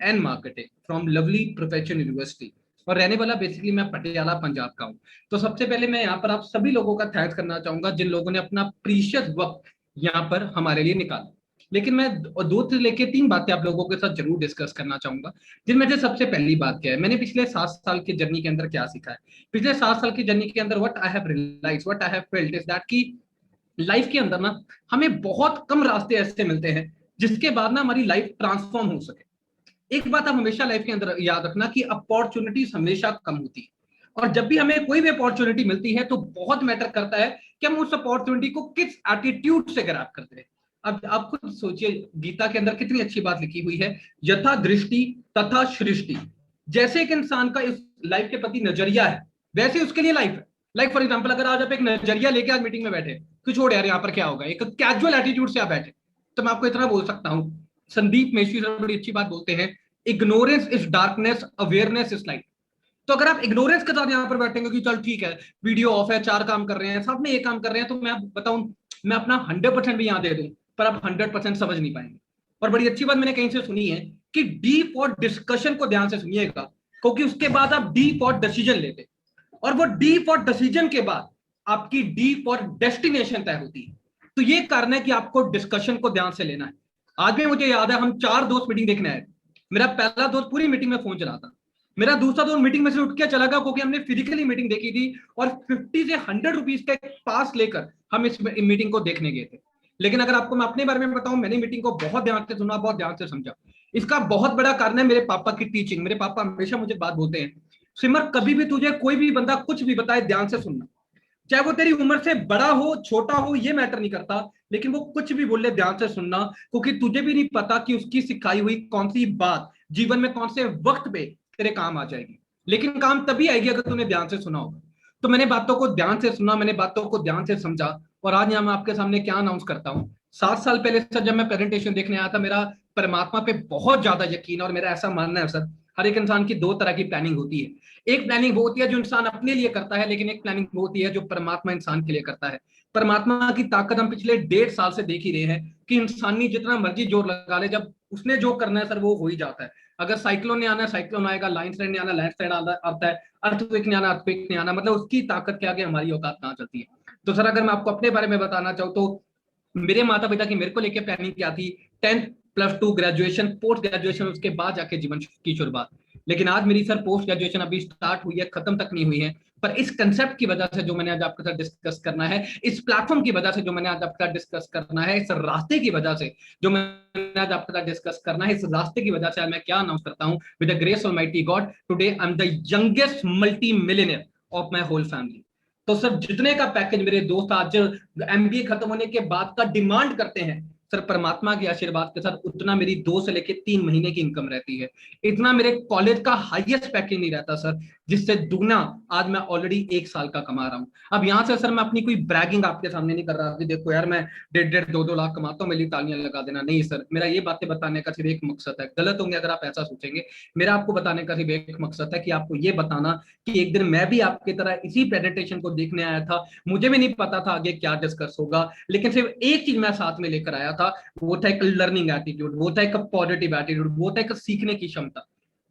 And marketing from lovely professional university, और रहने वाला बेसिकली मैं पटियाला पंजाब का हूँ। तो सबसे पहले मैं यहाँ पर आप सभी लोगों का थैंक्स करना चाहूंगा जिन लोगों ने अपना प्रीशियस वक्त यहाँ पर हमारे लिए निकाला। लेकिन मैं दो से लेके तीन बातें आप लोगों के साथ जरूर डिस्कस करना चाहूंगा, जिनमें से सबसे पहली बात क्या है, मैंने पिछले 7 साल की जर्नी के अंदर क्या सीखा है। पिछले 7 साल की जर्नी के अंदर what I have realise, what I have felt is that की लाइफ के अंदर ना हमें बहुत कम रास्ते ऐसे मिलते हैं जिसके बाद ना हमारी लाइफ ट्रांसफॉर्म हो सके। एक बात आप हमेशा लाइफ के अंदर याद रखना कि अपॉर्चुनिटीज हमेशा कम होती है, और जब भी हमें कोई भी अपॉर्चुनिटी मिलती है तो बहुत मैटर करता है कि हम उस अपॉर्चुनिटी को किस एटीट्यूड से ग्रैब करते हैं। अब आप खुद सोचिए, गीता के अंदर कितनी अच्छी बात लिखी हुई है, यथा दृष्टि तथा सृष्टि। जैसे एक इंसान का इस लाइफ के प्रति नजरिया है वैसे उसके लिए लाइफ है। लाइक फॉर एग्जाम्पल, अगर आज आप एक नजरिया लेके आज मीटिंग में बैठे कि छोड़ यार यहाँ पर क्या होगा, एक कैजुअल एटीट्यूड से आप बैठे, तो मैं आपको इतना बोल सकता हूँ, संदीप मेश्वी सर बड़ी अच्छी बात बोलते हैं, ignorance is darkness, awareness is light. तो अगर आप इग्नोरेंस के साथ यहाँ पर बैठेंगे कि चल ठीक है, वीडियो ऑफ है, 4 काम कर रहे हैं, साथ में एक काम कर रहे हैं, तो मैं बताऊं, मैं अपना 100% भी यहाँ दे दूं पर आप 100% समझ नहीं पाएंगे। और बड़ी अच्छी बात मैंने कहीं से सुनी है कि डी फॉर डिस्कशन को ध्यान से सुनिएगा, क्योंकि उसके बाद आप डी फॉर डिसीजन लेते, और वो डी फॉर डिसीजन के बाद आपकी डी फॉर डेस्टिनेशन तय होती है। तो ये कारण है कि आपको डिस्कशन को ध्यान से लेना है। आज भी मुझे याद है, हम 4 दोस्त मीटिंग देखने आए। मेरा पहला दोस्त पूरी मीटिंग में फोन चलाता, मेरा दूसरा दोस्त मीटिंग में से उठ के चला गया क्योंकि हमने फिजिकली मीटिंग देखी थी, और 50 से 100 रुपीज का पास लेकर हम इस मीटिंग को देखने गए थे। लेकिन अगर आपको मैं अपने बारे में बताऊं, मैंने मीटिंग को बहुत ध्यान से सुना, बहुत ध्यान से समझा। इसका बहुत बड़ा कारण है मेरे पापा की टीचिंग। मेरे पापा हमेशा मुझे बात बोलते हैं, सिमर कभी भी तुझे कोई भी बंदा कुछ भी बताए ध्यान से सुनना, चाहे वो तेरी उम्र से बड़ा हो छोटा हो ये मैटर नहीं करता, लेकिन वो कुछ भी बोले ध्यान से सुनना, क्योंकि तुझे भी नहीं पता कि उसकी सिखाई हुई कौन सी बात जीवन में कौन से वक्त पे तेरे काम आ जाएगी, लेकिन काम तभी आएगी अगर तूने ध्यान से सुना होगा। तो मैंने बातों को ध्यान से सुना, मैंने बातों को ध्यान से समझा, और आज यहाँ मैं आपके सामने क्या अनाउंस करता हूँ। 7 साल पहले सर जब मैं प्रेजेंटेशन देखने आया था, मेरा परमात्मा पे बहुत ज्यादा यकीन, और मेरा ऐसा मानना है सर, हर एक इंसान की 2 तरह की प्लानिंग होती है। एक प्लानिंग वो होती है जो इंसान अपने लिए करता है, लेकिन एक प्लानिंग वो होती है जो परमात्मा इंसान के लिए करता है। परमात्मा की ताकत हम पिछले 1.5 साल से देख ही रहे हैं कि इंसानी जितना मर्जी जोर लगा ले, जब उसने जो करना है सर वो हो ही जाता है। अगर साइक्लोन ने आना है साइक्लोन आएगा, लैंडस्लाइड ने आना लैंडस्लाइड आता है, अर्थक्वेक ने आना अर्थक्वेक ने आना, मतलब उसकी ताकत के आगे हमारी औकात कहाँ चलती है। तो सर अगर मैं आपको अपने बारे में बताना चाहूँ तो मेरे माता पिता की मेरे को लेकर प्लानिंग क्या थी, 10th+2 ग्रेजुएशन, पोस्ट ग्रेजुएशन, उसके बाद जाके जीवन की शुरुआत। लेकिन आज मेरी सर पोस्ट ग्रेजुएशन अभी स्टार्ट हुई है, खत्म तक नहीं हुई है, पर इस कंसेप्ट की वजह से जो मैंने आज आपके साथ डिस्कस करना है, इस प्लेटफॉर्म की वजह से जो मैंने आज आपके साथ डिस्कस करना है, इस रास्ते की वजह से जो मैंने आज आपके साथ डिस्कस करना है, इस रास्ते की वजह से आज मैं क्या अनाउंस करता हूं, with the grace almighty God today I am the youngest multi millionaire of my whole family. तो सर जितने का पैकेज मेरे दोस्त आज एमबीए खत्म होने के बाद का डिमांड करते हैं, सर परमात्मा के आशीर्वाद के साथ उतना मेरी 2 से लेके 3 महीने की इनकम रहती है। इतना मेरे कॉलेज का हाईएस्ट पैकेज नहीं रहता सर, जिससे दुगना आज मैं ऑलरेडी 1 साल का कमा रहा हूं। अब यहां से सर मैं अपनी कोई ब्रैगिंग आपके सामने नहीं कर रहा कि देखो यार मैं 1.5-2 लाख कमाता हूं, मेरी तालियां लगा देना, नहीं सर। मेरा ये बातें बताने का सिर्फ एक मकसद है, गलत होंगे अगर आप ऐसा सोचेंगे, मेरा आपको बताने का सिर्फ एक मकसद है कि आपको ये बताना कि एक दिन मैं भी आपकी तरह इसी प्रेजेंटेशन को देखने आया था, मुझे भी नहीं पता था आगे क्या डिस्कस होगा, लेकिन सिर्फ एक चीज मैं साथ में लेकर आया था, वो था एक लर्निंग एटीट्यूड, वो था एक पॉजिटिव एटीट्यूड, वो था एक सीखने की क्षमता।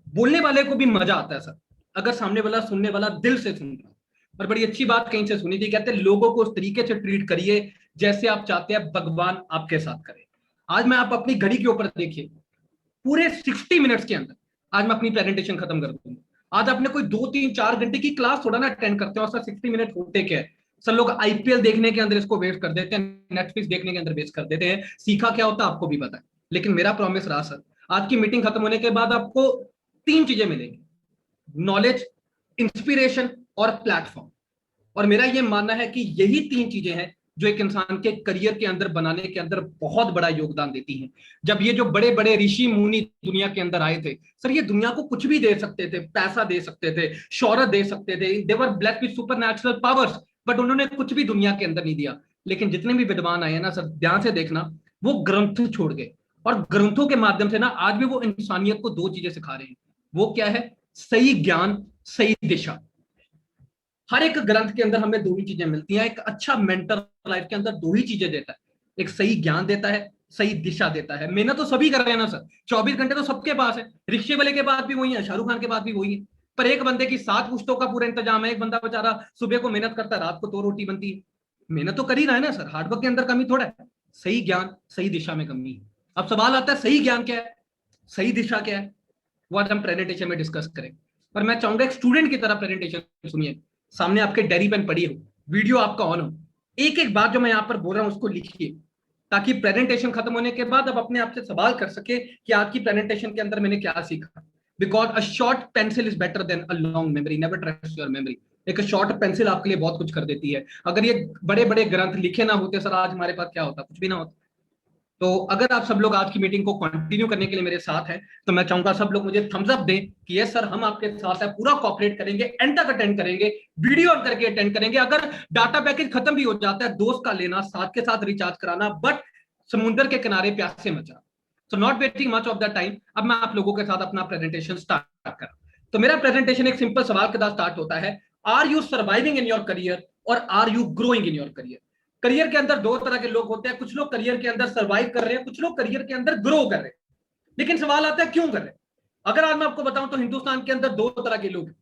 बोलने वाले को भी मजा आता है सर अगर सामने वाला सुनने वाला दिल से सुन रहा है। और बड़ी अच्छी बात कहीं से सुनी थी, कहते हैं लोगों को उस तरीके से ट्रीट करिए जैसे आप चाहते हैं भगवान आपके साथ करे। आज मैं आप अपनी घड़ी के ऊपर देखिए, पूरे 60 मिनट्स के अंदर आज मैं अपनी प्रेजेंटेशन खत्म कर दूंगा। आज आपने कोई 2-3-4 घंटे की क्लास थोड़ा ना अटेंड करते हो, सर 60 मिनट होते क्या है सर, लोग आईपीएल देखने के अंदर इसको वेस्ट कर देते हैं, नेटफ्लिक्स देखने के अंदर वेस्ट कर देते हैं, सीखा क्या होता है आपको भी पता है। लेकिन मेरा प्रॉमिस रहा सर, आज की मीटिंग खत्म होने के बाद आपको 3 चीजें मिलेंगी, नॉलेज, इंस्पिरेशन और प्लेटफॉर्म। और मेरा ये मानना है कि यही 3 चीजें हैं जो एक इंसान के करियर के अंदर बनाने के अंदर बहुत बड़ा योगदान देती हैं। जब ये जो बड़े बड़े ऋषि मुनि दुनिया के अंदर आए थे सर, ये दुनिया को कुछ भी दे सकते थे, पैसा दे सकते थे, शौहरत दे सकते थे, they were blessed with supernatural powers, but उन्होंने कुछ भी दुनिया के अंदर नहीं दिया। लेकिन जितने भी विद्वान आए ना सर, ध्यान से देखना, वो ग्रंथ छोड़ गए, और ग्रंथों के माध्यम से ना आज भी वो इंसानियत को 2 चीजें सिखा रहे हैं। वो क्या है? सही ज्ञान, सही दिशा। हर एक ग्रंथ के अंदर हमें 2 ही चीजें मिलती हैं। एक अच्छा मेंटर लाइफ के अंदर 2 ही चीजें देता है, एक सही ज्ञान देता है सही दिशा देता है। मेहनत तो सभी कर रहे हैं ना सर, 24 घंटे तो सबके पास है, रिक्शे वाले के पास भी वही है, शाहरुख खान के पास भी वही है, पर एक बंदे की 7 पुश्तों का पूरा इंतजाम है, एक बंदा बेचारा सुबह को मेहनत करता है, रात को 2 रोटी बनती है। मेहनत तो कर ही रहा है ना सर, हार्डवर्क के अंदर कमी थोड़ा है, सही ज्ञान सही दिशा में कमी है। अब सवाल आता है सही ज्ञान क्या है, सही दिशा क्या है, वो आज हम प्रेजेंटेशन में डिस्कस करें। पर मैं चाहूंगा एक स्टूडेंट की तरह प्रेजेंटेशन सुनिए, सामने आपके डायरी पेन पड़ी हो, वीडियो आपका ऑन हो, एक एक बात जो मैं यहां पर बोल रहा हूं उसको लिखिए, ताकि प्रेजेंटेशन खत्म होने के बाद आप अपने आप से सवाल कर सके कि आज की प्रेजेंटेशन के अंदर मैंने क्या सीखा। Because a short pencil is better than a long memory, never trust your memory. एक शॉर्ट पेंसिल आपके लिए बहुत कुछ कर देती है। अगर ये बड़े बड़े ग्रंथ लिखे ना होते सर, आज हमारे पास क्या होता, कुछ भी ना होता। तो अगर आप सब लोग आज की मीटिंग को कंटिन्यू करने के लिए मेरे साथ हैं, तो मैं चाहूंगा सब लोग मुझे थम्स अप दें कि यस सर हम आपके साथ हैं, पूरा कॉपरेट करेंगे, एंड तक अटेंड करेंगे, वीडियो ऑन करके अटेंड करेंगे। अगर डाटा पैकेज खत्म भी हो जाता है, दोस्त का लेना, साथ के साथ रिचार्ज कराना, बट समुद्र के किनारे प्यासे मचा। So not wasting much of the time, अब मैं आप लोगों के साथ अपना प्रेजेंटेशन स्टार्ट कर। तो मेरा प्रेजेंटेशन एक सिंपल सवाल के साथ स्टार्ट होता है, are you surviving in your career और are you growing in your career. Career के अंदर 2 तरह के लोग होते हैं, कुछ लोग करियर के अंदर सर्वाइव कर रहे हैं, कुछ लोग करियर के अंदर ग्रो कर रहे हैं। लेकिन सवाल आता है क्यों कर रहे हैं। अगर आज मैं आपको बताऊं तो हिंदुस्तान के अंदर 2 तरह के लोग हैं।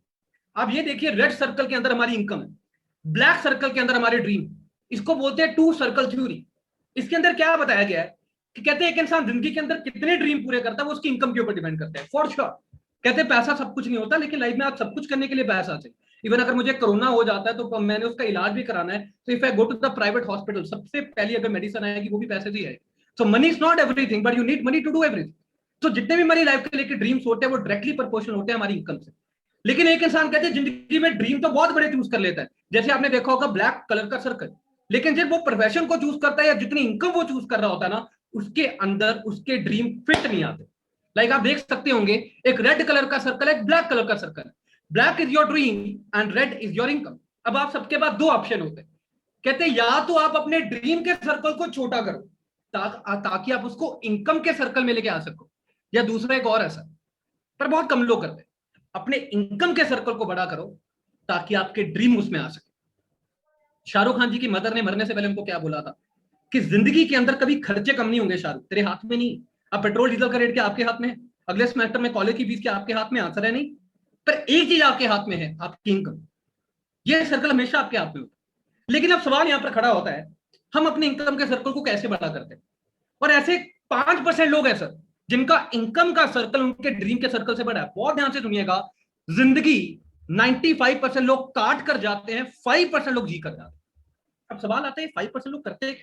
आप ये देखिए, रेड सर्कल के अंदर हमारी इनकम है, ब्लैक सर्कल के अंदर हमारे ड्रीम। इसको बोलते हैं 2 सर्कल थ्योरी। इसके अंदर क्या बताया गया है कि कहते हैं एक इंसान जिंदगी के अंदर कितने ड्रीम पूरे करता है वो उसकी इनकम के ऊपर डिपेंड करता है। फॉर श्योर कहते हैं पैसा सब कुछ नहीं होता, लेकिन लाइफ में आप सब कुछ करने के लिए पैसा चाहिए। इवन अगर मुझे कोरोना हो जाता है तो मैंने उसका इलाज भी कराना है, तो if I go to the private hospital, सबसे पहली अगर मेडिसिन आएगी वो भी पैसे से ही आएगी। So money is not everything, but you need money to do everything. तो जितने भी हमारी लाइफ के लेके ड्रीम्स होते हैं वो डायरेक्टली प्रोपोर्शनल होते हैं हमारी इनकम से। लेकिन एक इंसान कहते हैं जिंदगी में ड्रीम तो बहुत बड़े चूज कर लेता है, जैसे आपने देखा होगा ब्लैक कलर का सर्कल, लेकिन जब वो प्रोफेशन को चूज करता है या जितनी इनकम वो चूज कर रहा होता है ना, उसके अंदर उसके ड्रीम फिट नहीं आते। लाइक आप देख सकते होंगे, एक रेड कलर का सर्कल है, एक ब्लैक कलर का सर्कल है। Black is your dream and red is your income. अब आप सबके पास 2 ऑप्शन होते हैं, कहते हैं या तो आप अपने ड्रीम के सर्कल को छोटा करो ताकि आप उसको इनकम के सर्कल में लेके आ सको, या दूसरा एक और ऐसा, पर बहुत कम लोग करते हैं, अपने इनकम के सर्कल को बड़ा करो ताकि आपके ड्रीम उसमें आ सके। शाहरुख खान जी की मदर ने मरने से पहले उनको क्या बोला था कि जिंदगी के अंदर कभी खर्चे कम नहीं होंगे शाहरुख, तेरे हाथ में नहीं। अब पेट्रोल डीजल का रेट क्या आपके हाथ में है, अगले सेमेस्टर में कॉलेज की फीस क्या आपके हाथ में, आंसर है नहीं। पर एक चीज आपके हाथ में है, आपकी इनकम। ये सर्कल हमेशा आपके हाथ में होता है। लेकिन अब सवाल यहां पर खड़ा होता है, हम अपने इनकम के सर्कल को कैसे बड़ा करते हैं। और ऐसे 5% लोग हैं सर जिनका इनकम का सर्कल उनके ड्रीम के सर्कल से बड़ा है। बहुत ध्यान से सुनिएगा, जिंदगी 95% लोग काट कर जाते हैं, 5% लोग जी कर जाते हैं। अब सवाल आता है 5% लोग करते हैं,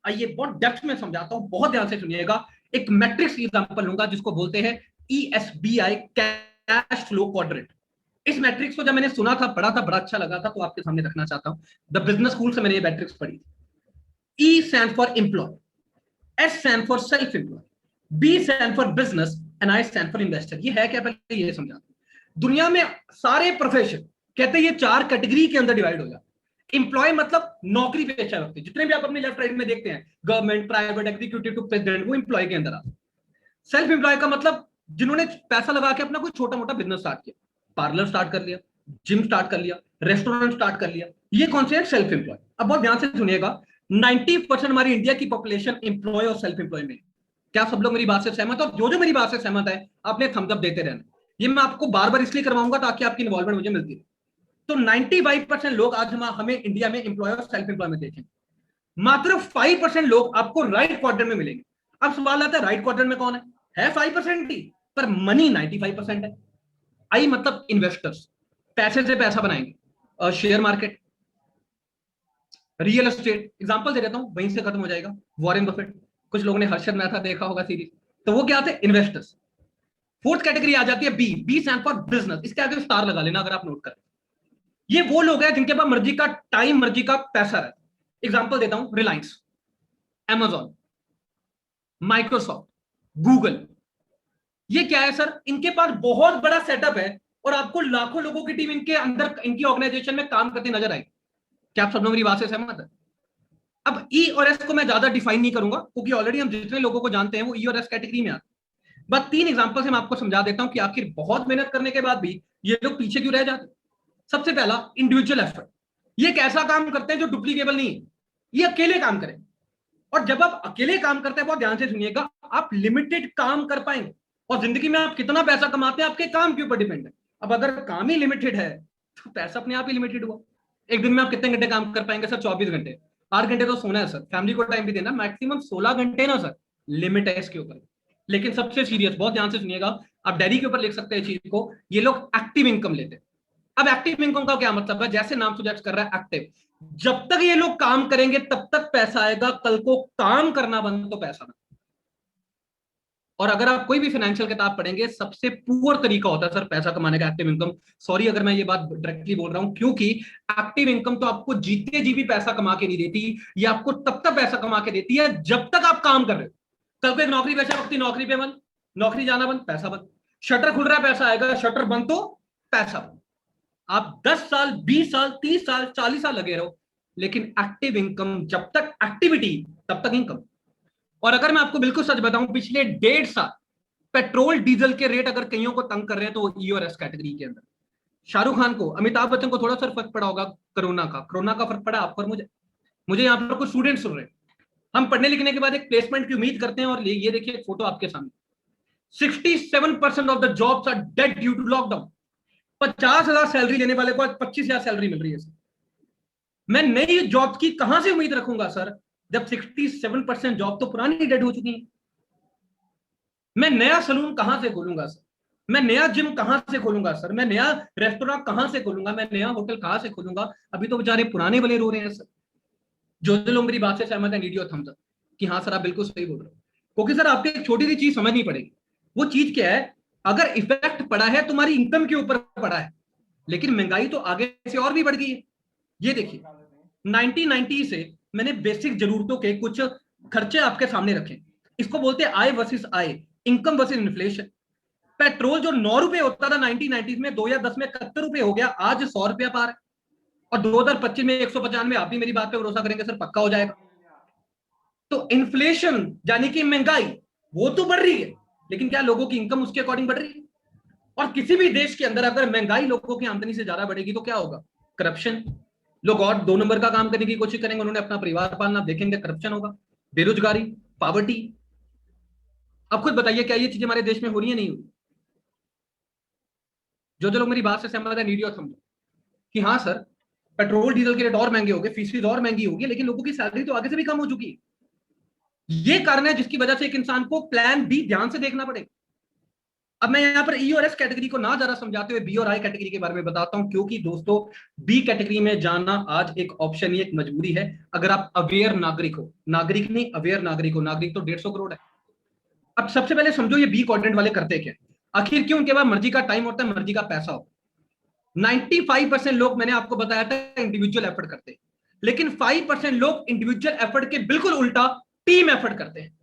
आइए बहुत डेप्थ में समझाता हूं, बहुत ध्यान से सुनिएगा। एक मैट्रिक्स एग्जांपल लूंगा जिसको बोलते हैं ESBI, कैश फ्लो क्वाड्रेंट। इस मैट्रिक्स को जब मैंने सुना था, पढ़ा था, बड़ा अच्छा लगा था, तो आपके सामने रखना चाहता हूं। द बिजनेस स्कूल से मैंने ये मैट्रिक्स पढ़ी थी। E stand for employ, S stand for self employ, B stand for business and I stand for investor. ये है क्या, पहले ये समझाता हूं। दुनिया में सारे प्रोफेशन कहते हैं ये 4 कैटेगरी के अंदर डिवाइड हो जाते हैं। एम्प्लॉय मतलब नौकरी पेशा व्यक्ति, जितने भी आप अपने लेफ्ट राइट में देखते हैं, government, private, executive to president, वो एम्प्लॉय के अंदर आते हैं। सेल्फ एम्प्लॉय का मतलब जिन्होंने पैसा लगा के अपना कोई छोटा मोटा बिजनेस स्टार्ट किया, पार्लर स्टार्ट कर लिया, जिम स्टार्ट कर लिया, रेस्टोरेंट स्टार्ट कर लिया, ये कौन से हैं, सेल्फ एम्प्लॉय। अब बहुत ध्यान से सुनिएगा, 90% हमारी इंडिया की पॉपुलेशन एम्प्लॉय और सेल्फ एम्प्लॉय में। क्या सब लोग मेरी बात से सहमत? और जो जो मेरी बात से सहमत है आपने थम्स अप देते रहना। ये मैं आपको बार बार इसलिए करवाऊंगा ताकि आपकी इन्वॉल्वमेंट मुझे मिलती है। तो 95% लोग आज हमें इंडिया में एम्प्लॉय और सेल्फ एम्प्लॉय में देखें, मात्र 5% लोग आपको राइट क्वाड्रेंट में मिलेंगे। अब सवाल आता है राइट क्वाड्रेंट में कौन है 5% ही, पर मनी 95% है। आई मतलब इन्वेस्टर्स, पैसे से पैसा बनाएंगे, share market, real estate. Example दे देता हूं, वहीं से खत्म हो जाएगा। वॉरेन बफेट, कुछ लोगों ने हर्षद मेहता देखा होगा सीरीज, तो वो क्या थे, इन्वेस्टर्स। फोर्थ कैटेगरी आ जाती है बी स्टैंड फॉर बिजनेस। इसके आगे स्टार लगा लेना अगर आप नोट करें। ये वो लोग हैं जिनके पास मर्जी का टाइम, मर्जी का पैसा रहता है। एग्जांपल देता हूं, रिलायंस, Amazon, माइक्रोसॉफ्ट, गूगल। ये क्या है सर, इनके पास बहुत बड़ा सेटअप है और आपको लाखों लोगों की टीम इनके अंदर, इनकी ऑर्गेनाइजेशन में काम करती नजर आएगी। क्या आप सब लोग मेरी बात से सहमत है? अब ई और एस को मैं ज्यादा डिफाइन नहीं करूंगा क्योंकि ऑलरेडी हम जितने लोगों को जानते हैं वो ई और एस कैटेगरी में आते हैं। बस 3 एग्जांपल से मैं आपको समझा देता हूं कि आखिर बहुत मेहनत करने के बाद भी ये लोग पीछे क्यों रह जाते। सबसे पहला, इंडिविजुअल एफर्ट। ये एक ऐसा काम करते हैं जो डुप्लीकेबल नहीं है, ये अकेले काम करें। और जब आप अकेले काम करते हैं, बहुत ध्यान से सुनिएगा, आप लिमिटेड काम कर पाएंगे। और जिंदगी में आप कितना पैसा कमाते हैं आपके काम के ऊपर डिपेंड है। अब अगर काम ही लिमिटेड है तो पैसा अपने आप ही लिमिटेड हुआ। एक दिन में आप कितने घंटे काम कर पाएंगे सर? 24 घंटे। 8 घंटे तो सोना है सर, फैमिली को टाइम भी देना, मैक्सिमम 16 घंटे ना सर, लिमिट है इसके ऊपर। लेकिन सबसे सीरियस, बहुत ध्यान से सुनिएगा, आप डायरी के ऊपर लिख सकते हैं चीज को, ये लोग एक्टिव इनकम लेते हैं। अब एक्टिव इनकम का क्या मतलब है? जैसे नाम सुजेस्ट कर रहा है एक्टिव, जब तक ये लोग काम करेंगे तब तक पैसा आएगा, कल को काम करना बंद तो पैसा ना। और अगर आप कोई भी फाइनेंशियल किताब पढ़ेंगे, सबसे पुअर तरीका होता है सर पैसा कमाने का एक्टिव इनकम। सॉरी अगर मैं ये बात डायरेक्टली बोल रहा हूं, क्योंकि एक्टिव इनकम तो आपको जीते जी भी पैसा कमा के नहीं देती, ये आपको तब तक पैसा कमा के देती है जब तक आप काम कर रहे हो। कल को एक नौकरी पैसा वक्त नौकरी पे बंद, नौकरी जाना बंद, पैसा बंद, शटर खुल रहा है पैसा आएगा, शटर बंद तो पैसा बंद। आप 10 साल 20 साल 30 साल 40 साल लगे रहो, लेकिन एक्टिव इनकम जब तक एक्टिविटी तब तक इनकम। और अगर मैं आपको बिल्कुल सच बताऊं, पिछले 1.5 साल पेट्रोल डीजल के रेट अगर कईयों को तंग कर रहे हैं तो ई और एस कैटेगरी के अंदर। शाहरुख खान को, अमिताभ बच्चन को थोड़ा सा फर्क पड़ा होगा कोरोना का फर्क पड़ा आपको और मुझे यहाँ पर कुछ स्टूडेंट सुन रहे हैं। हम पढ़ने लिखने के बाद एक प्लेसमेंट की उम्मीद करते हैं, और ये देखिए एक फोटो आपके सामने, 67% of the jobs are dead due to lockdown. 50,000 salary लेने वाले को आज 25,000 सैलरी मिल रही है सर। मैं नई जॉब की कहां से उम्मीद रखूंगा सर, जब 67% जॉब तो पुरानी डेड हो चुकी है। मैं नया सलून कहां से खोलूंगा सर? मैं नया जिम कहां से खोलूंगा सर? मैं नया रेस्टोरेंट कहां से खोलूंगा? मैं नया होटल कहां से खोलूंगा? अभी तो बेचारे पुराने वाले रो रहे हैं सर। जो लोग मेरी बात से सहमत है, नीडियो थम्स अप कि हाँ सर आप बिल्कुल सही बोल रहे हो। क्योंकि सर आपको एक छोटी सी चीज समझनी पड़ेगी। वो चीज क्या है? अगर इफेक्ट पड़ा है तुम्हारी इनकम के ऊपर पड़ा है, लेकिन महंगाई तो आगे से और भी बढ़ गई है। ये देखिए 1990 से मैंने बेसिक जरूरतों के कुछ खर्चे आपके सामने रखे। इसको बोलते हैं आय वर्सेस आय, इनकम वर्सेस इन्फ्लेशन। पेट्रोल जो 9 रुपए होता था 1990 में, 2010 में 71 रुपए हो गया, आज 100 रुपया पार है। और 2025 में 195। आप भी मेरी बात पे भरोसा करेंगे सर, पक्का हो जाएगा। तो इन्फ्लेशन यानी कि महंगाई वो तो बढ़ रही है, लेकिन क्या लोगों की इनकम उसके अकॉर्डिंग बढ़ रही है? और किसी भी देश के अंदर अगर महंगाई लोगों की आमदनी से ज्यादा बढ़ेगी तो क्या होगा? करप्शन। लोग और 2 नंबर का काम करने की कोशिश करेंगे, उन्होंने अपना परिवार पालना, देखेंगे करप्शन होगा, बेरोजगारी, पॉवर्टी। अब खुद बताइए क्या ये चीजें हमारे देश में हो रही है? नहीं हो रही? जो लोग मेरी बात से सहमत है नीडियो समझो कि हाँ सर पेट्रोल डीजल के रेट और महंगे हो गए, फीस और महंगी होगी, लेकिन लोगों की सैलरी तो आगे से भी कम हो चुकी है। ये कारण है जिसकी वजह से एक इंसान को प्लान बी ध्यान से देखना पड़ेगा। अब मैं यहाँ पर ई और एस कैटेगरी को ना ज्यादा समझाते हुए बी और आई कैटेगरी के बारे में बताता हूं, क्योंकि दोस्तों बी कैटेगरी में जाना आज एक ऑप्शन ही, एक मजबूरी है। अगर आप अवेयर नागरिक हो, नागरिक नहीं अवेयर नागरिक हो, नागरिक तो 150 करोड़ है। अब सबसे पहले समझो ये बी क्वाड्रेंट वाले करते क्या? आखिर क्यों उनके पास मर्जी का टाइम होता है, मर्जी का पैसा होता है। 95% लोग, मैंने आपको बताया था, इंडिविजुअल एफर्ट करते हैं, लेकिन 5% लोग इंडिविजुअल एफर्ट के बिल्कुल उल्टा टीम एफर्ट करते हैं।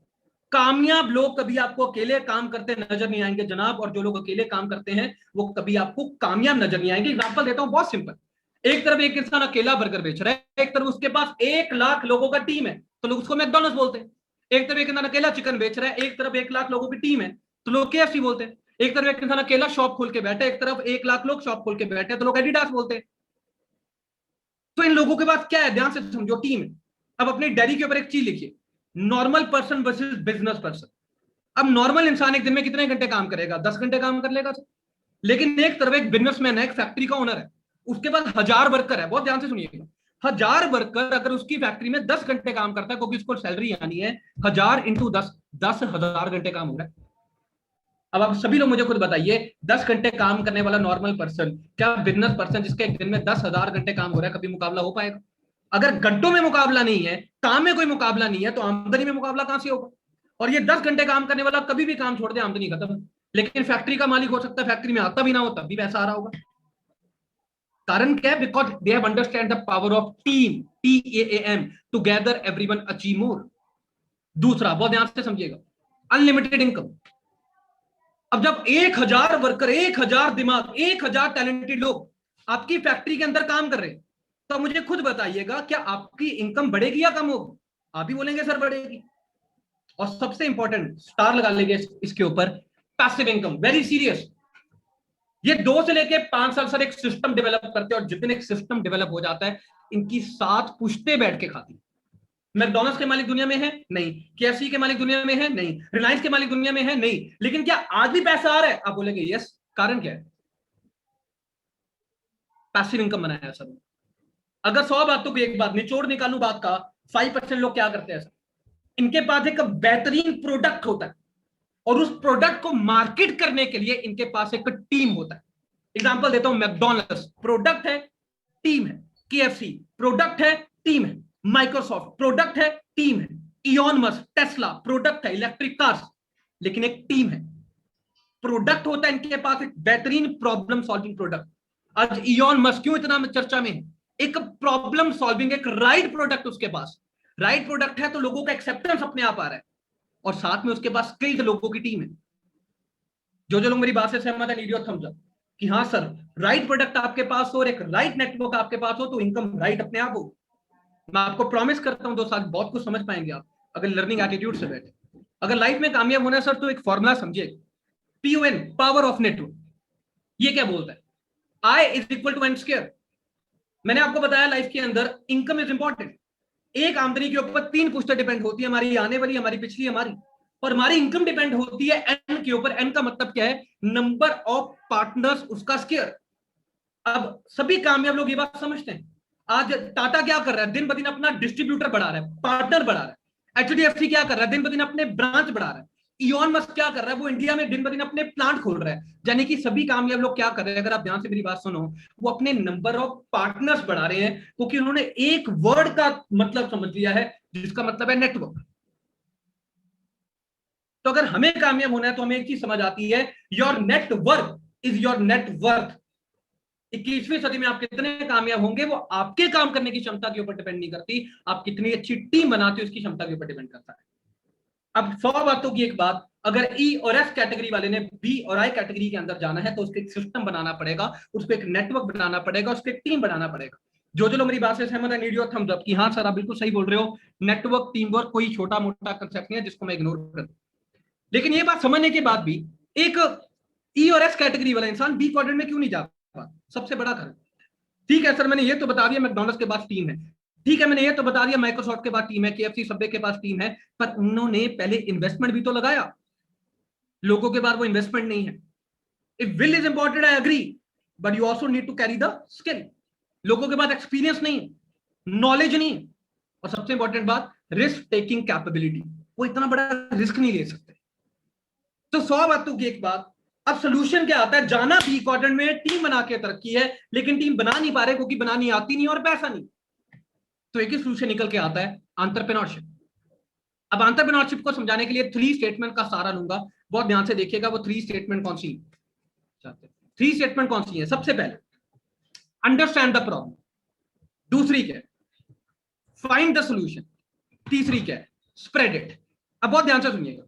कामयाब लोग कभी आपको अकेले काम करते नजर नहीं आएंगे जनाब, और जो लोग अकेले काम करते हैं वो कभी आपको कामयाब नजर नहीं आएंगे। एग्जांपल देता हूं बहुत सिंपल। एक तरफ एक इंसान अकेला बर्गर बेच रहा है, एक तरफ उसके पास 1 लाख लोगों का टीम है, तो लोग उसको मैकडॉनल्ड्स बोलते हैं। एक तरफ एक इंसान अकेला चिकन बेच रहा है, एक तरफ 1 लाख लोगों की टीम है, तो लोग केएफसी बोलते हैं। एक तरफ एक इंसान अकेला शॉप खोल के बैठे, एक तरफ 1 लाख लोग शॉप खोल के बैठे, तो लोग एडिडास बोलते हैं। तो इन लोगों के पास क्या है? ध्यान से समझो, टीम है। अब अपनी डायरी के ऊपर एक चीज लिखिए, normal person versus business person. अब नॉर्मल इंसान एक दिन में कितने घंटे काम करेगा? 10 घंटे काम कर लेगा। लेकिन एक तरफ एक बिजनेसमैन है, एक फैक्ट्री का ओनर है, उसके पास 1,000 वर्कर है। बहुत ध्यान से सुनिएगा, 1,000 वर्कर अगर उसकी फैक्ट्री में 10 घंटे काम करता है, क्योंकि उसको सैलरी आनी है, 1,000 × 10, 10,000 घंटे काम हो रहा है। अब आप सभी लोग मुझे खुद बताइए, 10 घंटे काम करने वाला नॉर्मल पर्सन, क्या बिजनेस पर्सन जिसके एक दिन में 10,000 घंटे काम हो रहा है, कभी मुकाबला हो पाएगा? अगर घंटों में मुकाबला नहीं है, काम में कोई मुकाबला नहीं है, तो आमदनी में मुकाबला कहां से होगा? और ये 10 घंटे काम करने वाला कभी भी काम छोड़ दे, आमदनी खत्म। लेकिन फैक्ट्री का मालिक हो सकता है फैक्ट्री में आता भी ना हो, तब भी पैसा आ रहा होगा। कारण क्या है? Because they have understand the power of team, TAAM, together everyone achieve more. दूसरा, बहुत ध्यान से समझिएगा, अनलिमिटेड इनकम। अब जब 1,000 वर्कर, 1,000 दिमाग, 1,000 टैलेंटेड लोग आपकी फैक्ट्री के अंदर काम कर रहे हैं, तो मुझे खुद बताइएगा क्या आपकी इनकम बढ़ेगी या कम होगी? आप ही बोलेंगे सर बढ़ेगी। और सबसे इंपॉर्टेंट स्टार लगा लेंगे इसके ऊपर, पैसिव इनकम, वेरी सीरियस। ये 2 से लेके 5 साल सर एक सिस्टम डेवलप करते हैं, और जितने एक सिस्टम डेवलप हो जाता है, इनकी 7 पुश्ते बैठ के खाती। मैकडॉनल्ड्स के मालिक दुनिया में है? नहीं। केएफसी के मालिक दुनिया में है? नहीं। रिलायंस के मालिक दुनिया में है? नहीं। लेकिन क्या आज भी पैसा आ रहा है? आप बोलेंगे यस। कारण क्या है? पैसिव इनकम बनाया सर। अगर 100 बातों की एक बात निचोड़ निकालू बात का, 5% लोग क्या करते हैं सर? इनके पास एक बेहतरीन प्रोडक्ट होता है और उस प्रोडक्ट को मार्केट करने के लिए इनके पास एक टीम होता है। एग्जांपल देता हूं, मैकडॉनल्ड्स प्रोडक्ट है, टीम है। केएफसी प्रोडक्ट है, टीम है। माइक्रोसॉफ्ट प्रोडक्ट है, टीम है। इलॉन मस्क टेस्ला प्रोडक्ट है, इलेक्ट्रिक कार्स, लेकिन एक टीम है। प्रोडक्ट होता है इनके पास एक बेहतरीन प्रॉब्लम सॉल्विंग प्रोडक्ट। आज इलॉन मस्क क्यों इतना चर्चा में है? एक प्रॉब्लम सॉल्विंग, एक राइट प्रोडक्ट उसके पास। राइट प्रोडक्ट है तो लोगों का एक्सेप्टेंस अपने आप आ रहा है और साथ में उसके पास स्किल्ड लोगों की टीम है। जो जो लोग मेरी बात से सहमत है, नीडियो थम्स अप कि हाँ सर, राइट प्रोडक्ट आपके पास हो और एक राइट नेटवर्क आपके पास हो तो इनकम राइट अपने आप हो। मैं आपको प्रॉमिस करता हूं 2 साल बहुत कुछ समझ पाएंगे आप अगर लर्निंग एटीट्यूड से बैठे। अगर लाइफ में कामयाब होना है सर तो एक फॉर्मूला समझिए, PON, पावर ऑफ नेटवर्क। ये क्या बोलता है? I is equal to N square. मैंने आपको बताया लाइफ के अंदर इनकम इज इंपॉर्टेंट। एक आमदनी के ऊपर 3 पुश्तें डिपेंड होती है, हमारी आने वाली, हमारी पिछली, हमारी। और हमारी इनकम डिपेंड होती है एन के ऊपर। एन का मतलब क्या है? नंबर ऑफ पार्टनर्स, उसका स्क्वायर। अब सभी कामयाब लोग ये बात समझते हैं। आज टाटा क्या कर रहा है? दिन ब दिन अपना डिस्ट्रीब्यूटर बढ़ा रहा है, पार्टनर बढ़ा रहा है। HDFC क्या कर रहा है? दिन ब दिन अपने ब्रांच बढ़ा रहा है। इलॉन मस्क क्या कर रहा है? वो इंडिया में दिन ब दिन अपने प्लांट खोल रहा है। यानी कि सभी कामयाब लोग क्या कर रहे हैं, अगर आप ध्यान से मेरी बात सुनो, वो अपने नंबर ऑफ पार्टनर्स बढ़ा रहे हैं क्योंकि उन्होंने एक वर्ड का मतलब समझ लिया है जिसका मतलब है नेटवर्क। तो अगर हमें कामयाब होना है तो हमें एक चीज समझ आती है, your network is your net worth. 21वीं सदी में आप कितने कामयाब होंगे वो आपके काम करने की क्षमता के ऊपर डिपेंड नहीं करती, आप कितनी अच्छी टीम बनाते हो उसकी क्षमता के ऊपर डिपेंड करता है। अब 100 बातों की एक बात, अगर ई और एफ कैटेगरी वाले ने बी और आई कैटेगरी के अंदर जाना है तो उसको एक सिस्टम बनाना पड़ेगा, उसको एक नेटवर्क बनाना पड़ेगा, उसको एक टीम बनाना पड़ेगा। जो जो लोग मेरी बात से सहमत है, नीडियो थम्स अप कि हाँ सर आप बिल्कुल सही बोल रहे हो। नेटवर्क, टीम वर्क कोई छोटा मोटा कंसेप्ट नहीं है जिसको मैं इग्नोर कर दूं। लेकिन ये बात समझने के बाद भी एक ई और एस कैटेगरी वाला इंसान बी क्वाड्रेंट में क्यों नहीं जा पाता? सबसे बड़ा कारण, ठीक है सर मैंने ये तो बता दिया मैकडॉनल्ड्स के पास टीम है, ठीक है मैंने ये तो बता दिया माइक्रोसॉफ्ट के पास टीम है, KFC सबवे के पास टीम है, पर उन्होंने पहले इन्वेस्टमेंट भी तो लगाया। लोगों के पास वो इन्वेस्टमेंट नहीं है। If will is important I agree, but you also need to carry the skill. लोगों के पास एक्सपीरियंस नहीं है, नॉलेज नहीं है, और सबसे इंपॉर्टेंट बात, रिस्क टेकिंग कैपेबिलिटी। वो इतना बड़ा रिस्क नहीं ले सकते। तो 100 बातों की एक बात, अब सोल्यूशन क्या आता है? जाना बी क्वाड्रेंट में, टीम बना के तरक्की है, लेकिन टीम बना नहीं पा रहे क्योंकि बनानी आती नहीं और पैसा नहीं। तो एक ही सोल्यूशन निकल के आता है, एंटरप्रेन्योरशिप। अब एंटरप्रेन्योरशिप को समझाने के लिए 3 स्टेटमेंट का सहारा लूंगा। बहुत ध्यान से देखिएगा वो 3 स्टेटमेंट कौन सी 3 स्टेटमेंट कौन सी है। सबसे पहले, अंडरस्टैंड द प्रॉब्लम। दूसरी क्या है? Find the solution. तीसरी क्या है? Spread it. अब बहुत ध्यान से सुनिएगा,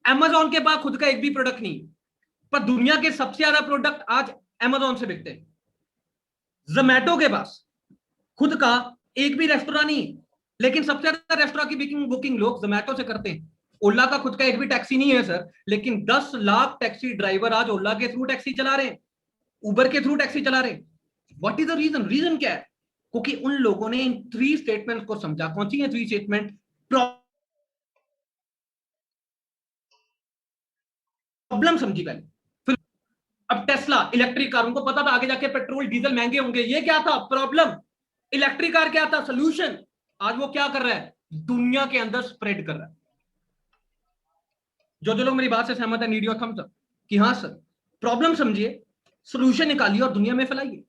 अमेजोन के पास खुद का एक भी प्रोडक्ट नहीं, पर दुनिया के सबसे ज्यादा प्रोडक्ट आज अमेजोन से बिकते हैं। जोमैटो के पास खुद का एक भी रेस्टोरेंट नहीं, लेकिन सबसे ज्यादा रेस्टोरेंट की बुकिंग लोग जोमैटो से करते हैं। ओला का खुद का एक भी टैक्सी नहीं है सर, लेकिन 10 लाख टैक्सी ड्राइवर आज ओला के थ्रू टैक्सी चला रहे हैं, उबर के थ्रू टैक्सी चला रहे हैं। What is the reason? Reason क्या है? क्योंकि उन लोगों ने इन 3 स्टेटमेंट को समझा। कौन सी है 3 स्टेटमेंट? प्रॉब्लम समझी पहले, फिर। अब टेस्ला इलेक्ट्रिक कार, उनको पता था आगे जाके पेट्रोल डीजल महंगे होंगे। ये क्या था? प्रॉब्लम। इलेक्ट्रिक कार क्या था? सोल्यूशन। आज वो क्या कर रहा है? दुनिया के अंदर स्प्रेड कर रहा है। जो जो लोग मेरी बात से सहमत है, नीडियो थम्स अप कि हाँ सर, प्रॉब्लम समझिए, सोल्यूशन निकालिए और दुनिया में फैलाइए।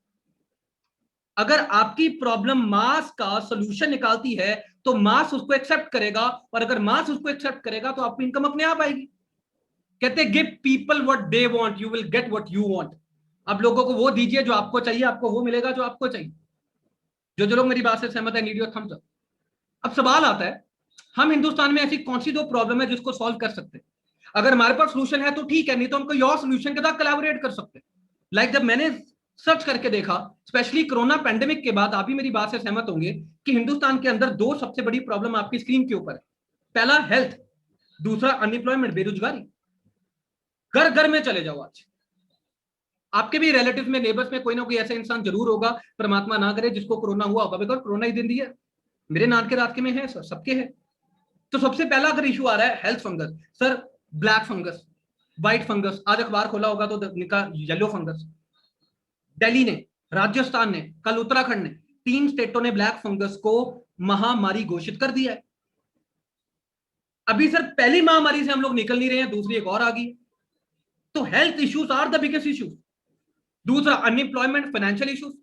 अगर आपकी प्रॉब्लम मास का सोल्यूशन निकालती है तो मास उसको एक्सेप्ट करेगा, और अगर मास उसको एक्सेप्ट करेगा तो आपकी इनकम अपने आप आएगी। कहते हैं give people what they want, you will get what you want. अब लोगों को वो दीजिए जो आपको चाहिए, आपको वो मिलेगा जो आपको चाहिए। जो जो लोग मेरी बात से सहमत है, नीडियो थम्स अप। अब सवाल आता है, हम हिंदुस्तान में ऐसी कौन सी 2 प्रॉब्लम है जिसको सॉल्व कर सकते हैं? अगर हमारे पास सोल्यूशन है तो ठीक है, नहीं तो हम कोई और सोल्यूशन के साथ कोलैबोरेट कर सकते हैं। लाइक जब मैंने सर्च करके देखा, स्पेशली कोरोना पैंडेमिक के बाद, आप भी मेरी बात से सहमत होंगे कि हिंदुस्तान के अंदर 2 सबसे बड़ी प्रॉब्लम आपकी स्क्रीन के ऊपर है। पहला हेल्थ, दूसरा अनएम्प्लॉयमेंट, बेरोजगारी। घर घर में चले जाओ आज, आपके भी रिलेटिव में, नेबर्स में कोई ना कोई ऐसा इंसान जरूर होगा, परमात्मा ना करे, जिसको कोरोना हुआ होगा, बिकॉज कोरोना ही दिन दिया। मेरे नाक के रात के में है सर, सबके है। तो सबसे पहला अगर इशू आ रहा है health fungus, sir black fungus, white fungus, आज अखबार खोला होगा तो निका येलो फंगस। दिल्ली ने, राजस्थान ने, कल उत्तराखंड ने, 3 स्टेटों ने ब्लैक फंगस को महामारी घोषित कर दिया है। अभी सर पहली महामारी से हम लोग निकल नहीं रहे हैं, दूसरी एक और आ गई। तो health issues are the biggest issues. दूसरा अनएम्प्लॉयमेंट, फाइनेंशियल इश्यूज।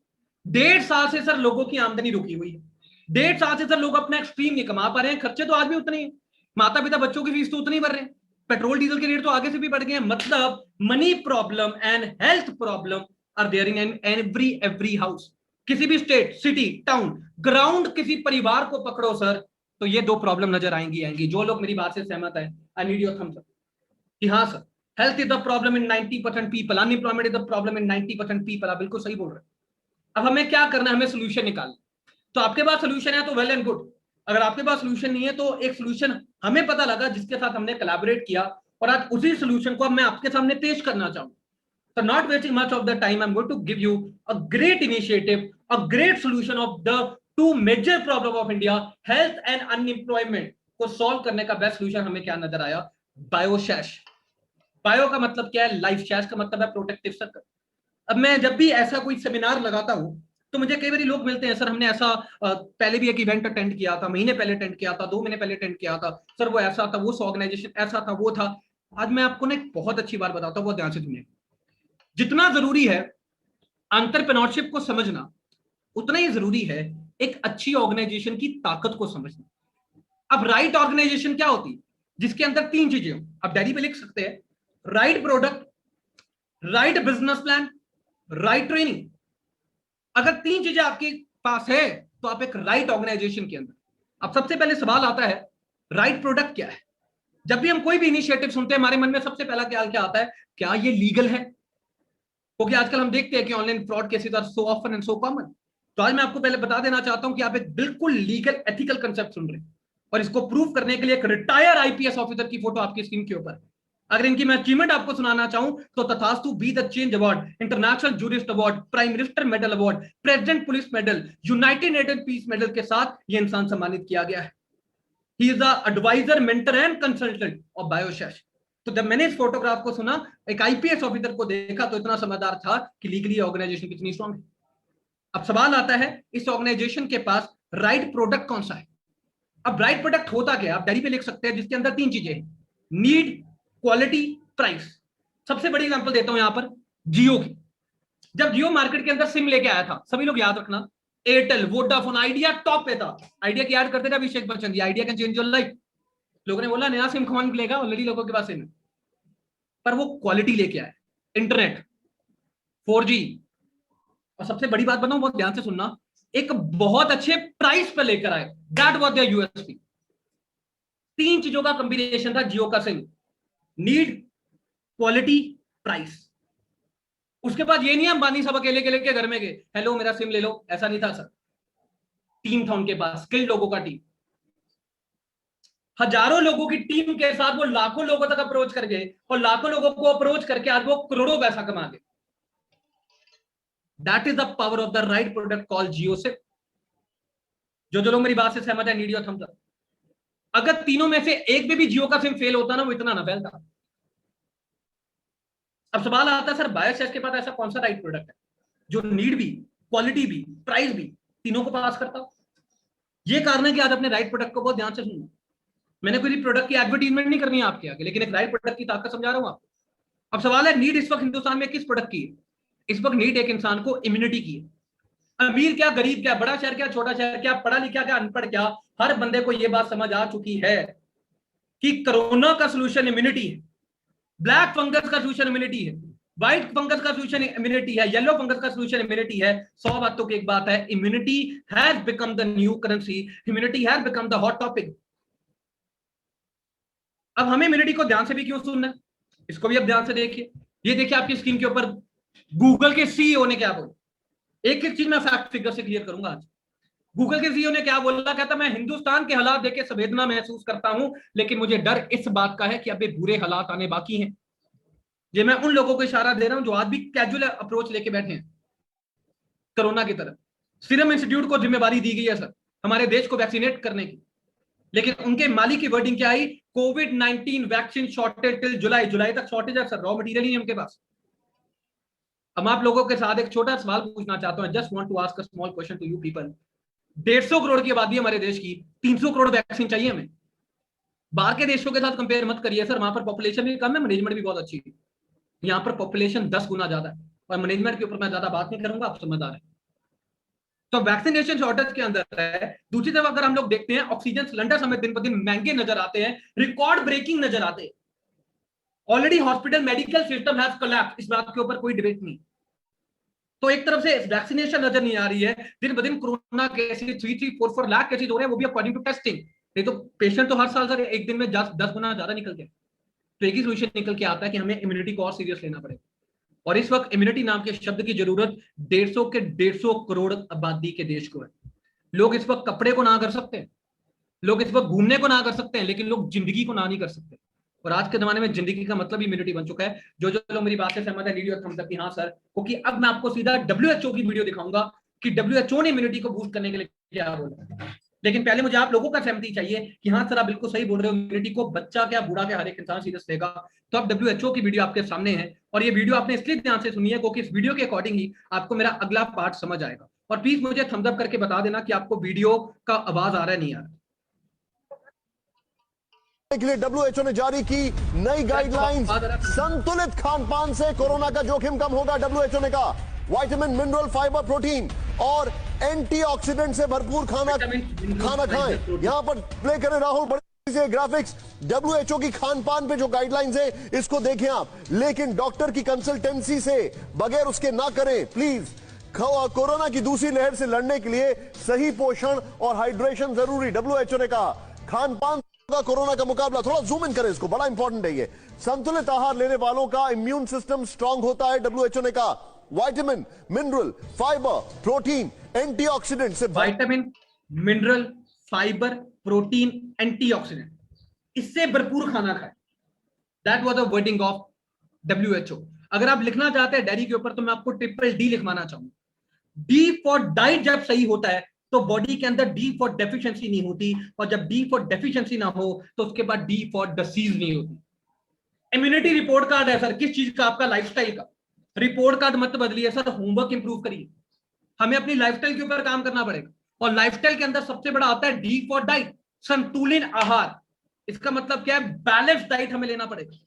1.5 साल से सर लोगों की आमदनी रुकी हुई है। 1.5 साल से सर लोग अपना एक्सट्रीम नहीं कमा पा रहे हैं, खर्चे तो आज भी उतने ही, माता पिता बच्चों की फीस तो उतनी भर रहे हैं, पेट्रोल डीजल के रेट तो आगे से भी बढ़ गए हैं। मतलब money problem and health problem are there in every house. किसी भी स्टेट, सिटी, टाउन, ग्राउंड, किसी परिवार को पकड़ो सर, तो ये 2 प्रॉब्लम नजर आएंगी। जो लोग मेरी बात से सहमत है, I need your thumbs up कि हाँ sir, health is the problem in 90% people, unemployment is the problem in 90% people. आप बिल्कुल सही बोल रहे हैं। अब हमें क्या करना है, हमें सोल्यूशन निकालना। तो आपके पास सोल्यूशन है तो वेल एंड गुड, अगर आपके पास सोल्यूशन नहीं है तो एक सोल्यूशन हमें पता लगा जिसके साथ हमने कोलैबोरेट किया, और आज उसी सोल्यूशन को अब मैं आपके सामने पेश करना चाहूंगा। So not wasting much of the time, I'm going to give you a great initiative, a great solution of the 2 major problem of India, health and unemployment को solve करने का बेस्ट solution हमें क्या नजर आया, बायोशैश। बायो का मतलब क्या है, लाइफ, शैश का मतलब है प्रोटेक्टिव सर्कल। अब मैं जब भी ऐसा कोई सेमिनार लगाता हूं तो मुझे कई बार लोग मिलते हैं, सर हमने ऐसा पहले भी एक इवेंट अटेंड किया था, महीने पहले अटेंड किया था, 2 महीने पहले अटेंड किया था, सर वो ऐसा था, वो ऑर्गेनाइजेशन ऐसा था, वो था। आज मैं आपको ना एक बहुत अच्छी बात बताता हूँ, बहुत ध्यान से सुनिए। जितना जरूरी है एंटरप्रेन्योरशिप को समझना, उतना ही जरूरी है एक अच्छी ऑर्गेनाइजेशन की ताकत को समझना। अब राइट ऑर्गेनाइजेशन क्या होती है, जिसके अंदर 3 चीजें हो। आप डायरी पे लिख सकते हैं, right product, right business plan, right training. अगर 3 चीजें आपके पास है तो आप एक राइट ऑर्गेनाइजेशन के अंदर। अब सबसे पहले सवाल आता है, राइट प्रोडक्ट क्या है। जब भी हम कोई भी इनिशिएटिव सुनते हैं, हमारे मन में सबसे पहला ख्याल क्या आता है, क्या ये लीगल है, क्योंकि आजकल हम देखते हैं कि online fraud cases are so often and so common. तो आज मैं आपको पहले बता देना चाहता हूं कि आप एक बिल्कुल लीगल एथिकल कंसेप्ट सुन रहे हैं, और इसको प्रूव करने के लिए एक रिटायर आईपीएस ऑफिसर की फोटो आपकी स्क्रीन के ऊपर। अगर इनकी मैं अचीवमेंट आपको सुनाना चाहूं तो Tathastu be the change award, international jurist award, prime minister medal award, president police medal, united nation peace medal के साथ ये इंसान सम्मानित किया गया है। He is the adviser, mentor and consultant of Bioshare. तो जब मैंने इस फोटोग्राफ को सुना, एक आईपीएस ऑफिसर को देखा, तो इतना समझदार था कि लीगली ऑर्गेनाइजेशन कितनी स्ट्रांग है। अब सवाल आता है, इस ऑर्गेनाइजेशन के पास राइट प्रोडक्ट कौन सा है। अब राइट प्रोडक्ट होता क्या, आप डायरी पे लिख सकते हैं, जिसके अंदर 3 चीजें हैं, नीड, क्वालिटी, प्राइस। सबसे बड़ी एग्जांपल देता हूं यहां पर, जियो की। जब जियो मार्केट के अंदर सिम लेके आया था, सभी लोग याद रखना, एयरटेल, वोडाफोन, आइडिया टॉप पे था। आइडिया की ऐड करते थे Abhishek Bachchan ji, Idea can change your life. लोगों ने बोला नया सिम कौन लेगा, ऑलरेडी लोगों के पास सिम है। पर वो क्वालिटी लेके आए, इंटरनेट, 4G, और सबसे बड़ी बात बताऊं, बहुत ध्यान से सुनना, एक बहुत अच्छे प्राइस पे लेकर आए। That was there USP. 3 चीजों का कॉम्बिनेशन था जियो का सिम, नीड, क्वालिटी, प्राइस। उसके बाद ये नहीं अंबानी सब अकेले के लेके घर में गए, हेलो मेरा सिम ले लो, ऐसा नहीं था सर। टीम था उनके पास, स्किल्ड लोगों का टीम। हजारों लोगों की टीम के साथ वो लाखों लोगों तक अप्रोच कर गए, और लाखों लोगों को अप्रोच करके आज वो करोड़ों पैसा कमा गए। That is the power of the right product call Jio SIM. जो लोग मेरी बात से सहमत है, नीड योर थम्स अप। अगर तीनों में से एक भी जियो का सिम फेल होता ना, वो इतना ना फैलता। अब सवाल आता है, सर बायोशैश के पास ऐसा कौन सा राइट प्रोडक्ट है जो नीड भी, क्वालिटी भी, प्राइस भी, तीनों को पास करता। ये कारण है कि आज अपने राइट प्रोडक्ट को बहुत ध्यान से सुनना। मैंने कोई प्रोडक्ट की एडवर्टीजमेंट नहीं करनी है आपके आगे, लेकिन एक राइट प्रोडक्ट की ताकत समझा रहा हूं आपको। अब सवाल है, नीड इस वक्त हिंदुस्तान में किस प्रोडक्ट की है। इस वक्त नीड एक इंसान को इम्यूनिटी की है। अमीर क्या, गरीब क्या, बड़ा शहर क्या, छोटा शहर क्या, पढ़ा लिखा क्या, अनपढ़ क्या, हर बंदे को यह बात समझ आ चुकी है कि कोरोना का सोल्यूशन इम्यूनिटी है, ब्लैक फंगस का सोल्यूशन इम्यूनिटी है, व्हाइट फंगस का सोल्यूशन इम्यूनिटी है, येलो फंगस का सोल्यूशन इम्यूनिटी है। 100 बातों की एक बात है, immunity has become the new currency, immunity has become the hot topic. अब हमें इम्यूनिटी को ध्यान से भी क्यों सुनना है, इसको भी अब ध्यान से देखिए। ये देखिए आपकी स्क्रीन के ऊपर, गूगल के सीईओ ने क्या बोला। एक एक चीज मैं फैक्ट फिगर से क्लियर करूंगा आज। गूगल के सीईओ ने क्या बोला, कहता मैं हिंदुस्तान के हालात देख के संवेदना महसूस करता हूं, लेकिन मुझे डर इस बात का है कि अभी बुरे हालात आने बाकी हैं। ये मैं उन लोगों को इशारा दे रहा हूं जो आज भी कैजुअल अप्रोच लेके बैठे हैं कोरोना की तरफ। सीरम इंस्टीट्यूट को जिम्मेवारी दी गई है सर, हमारे देश को वैक्सीनेट करने की, लेकिन उनके माली की वर्डिंग क्या आई? कोविड-19 वैक्सीन शॉर्टेज टिल जुलाई। जुलाई तक शॉर्टेज है सर, रॉ मटेरियल ही नहीं उनके पास। अब आप लोगों के साथ एक छोटा सवाल पूछना चाहता हूं, just want to ask a small question to you people. 150 crore की आबादी हमारे देश की, 300 करोड़ वैक्सीन चाहिए हमें। बाहर के देशों के साथ कंपेयर मत करिए सर, वहां पर पॉपुलेशन भी कम है, मैनेजमेंट भी बहुत अच्छी है। यहाँ पर पॉपुलेशन 10 गुना ज्यादा है, और मैनेजमेंट के ऊपर मैं ज्यादा बात नहीं करूंगा, आप समझदार है। तो वैक्सीनेशन शॉर्टेज के अंदर है। दूसरी तरफ अगर हम लोग देखते हैं, ऑक्सीजन सिलेंडर हमें दिन ब दिन महंगे नजर आते हैं, रिकॉर्ड ब्रेकिंग नजर आते हैं। Already hospital medical system has collapse, इस बात के ऊपर कोई डिबेट नहीं। तो एक तरफ से वैक्सीनेशन नजर नहीं आ रही है, दिन ब दिन कोरोना केसेस 3-4 लाख केसेस हो रहे हैं, वो भी अकॉर्डिंग टू टेस्टिंग। नहीं तो पेशेंट तो हर साल सर एक दिन में 10 गुना ज्यादा निकल गया। तो एक ही सोल्यूशन निकल के आता है कि हमें इम्यूनिटी को और सीरियस लेना पड़ेगा। और इस वक्त इम्यूनिटी नाम के शब्द की जरूरत 150 करोड़ आबादी के देश को है। लोग इस वक्त कपड़े को ना कर सकते हैं, लोग इस वक्त घूमने को ना कर सकते हैं, लेकिन लोग जिंदगी को ना नहीं कर सकते। और आज के जमाने में जिंदगी का मतलब इम्यूनिटी बन चुका है। जो जो लोग मेरी बात से सहमत है, वीडियो थम्स अप की हाँ सर, क्योंकि अब मैं आपको सीधा WHO की वीडियो दिखाऊंगा कि WHO ने इम्यूनिटी को बूस्ट करने के लिए क्या बोला। लेकिन पहले मुझे आप लोगों का सहमति चाहिए कि हाँ सर आप बिल्कुल सही बोल रहे हो, इम्यूनिटी को बच्चा क्या बूढ़ा क्या हर एक इंसान सीरियस लेगा। तो अब WHO की वीडियो आपके सामने है, और ये वीडियो आपने इसलिए ध्यान से सुनी है क्योंकि इस वीडियो के अकॉर्डिंग ही आपको मेरा अगला पार्ट समझ आएगा। और प्लीज मुझे थम्स अप करके बता देना कि आपको वीडियो का आवाज आ रहा है नहीं आ रहा। के लिए डब्ल्यूएचओ ने जारी की नई गाइडलाइंस। संतुलित खान-पान से कोरोना का जोखिम कम होगा, डब्ल्यूएचओ ने कहा। विटामिन, मिनरल, फाइबर, प्रोटीन और एंटीऑक्सीडेंट से भरपूर खाना खाएं। यहां पर प्ले करें राहुल, बड़े से ग्राफिक्स। डब्ल्यूएचओ की खान-पान पे जो गाइडलाइंस है इसको देखें आप, लेकिन डॉक्टर की कंसल्टेंसी से बगैर उसके ना करें प्लीज। कोरोना की दूसरी लहर से लड़ने के लिए सही पोषण और हाइड्रेशन जरूरी, डब्ल्यूएचओ ने कहा। खान-पान का कोरोना का मुकाबला, थोड़ा जूम इन करें इसको, बड़ा इंपॉर्टेंट है ये। संतुलित आहार लेने वालों का इम्यून सिस्टम स्ट्रांग होता है, डब्ल्यूएचओ ने कहा। Vitamin, mineral, fibre, protein, antioxidant से vitamin, mineral, fibre, protein, antioxidant, इससे भरपूर खाना खाएं। That was the wording of WHO। अगर आप लिखना चाहते हैं डायरी के ऊपर तो मैं आपको D लिखवाना चाहूंगा। डी फॉर डाइट जब सही होता है तो बॉडी के अंदर डी फॉर डेफिशिएंसी नहीं होती, और जब डी फॉर डेफिशिएंसी ना हो तो उसके बाद डी फॉर डिसीज नहीं होती। इम्यूनिटी रिपोर्ट कार्ड है सर, किस चीज का? आपका लाइफस्टाइल का रिपोर्ट कार्ड मत बदलिए सर, होमवर्क इंप्रूव करिए। हमें अपनी लाइफस्टाइल के ऊपर काम करना पड़ेगा, और लाइफस्टाइल के अंदर सबसे बड़ा आता है डी फॉर डाइट, संतुलित आहार। इसका मतलब क्या है? बैलेंस डाइट हमें लेना पड़ेगा।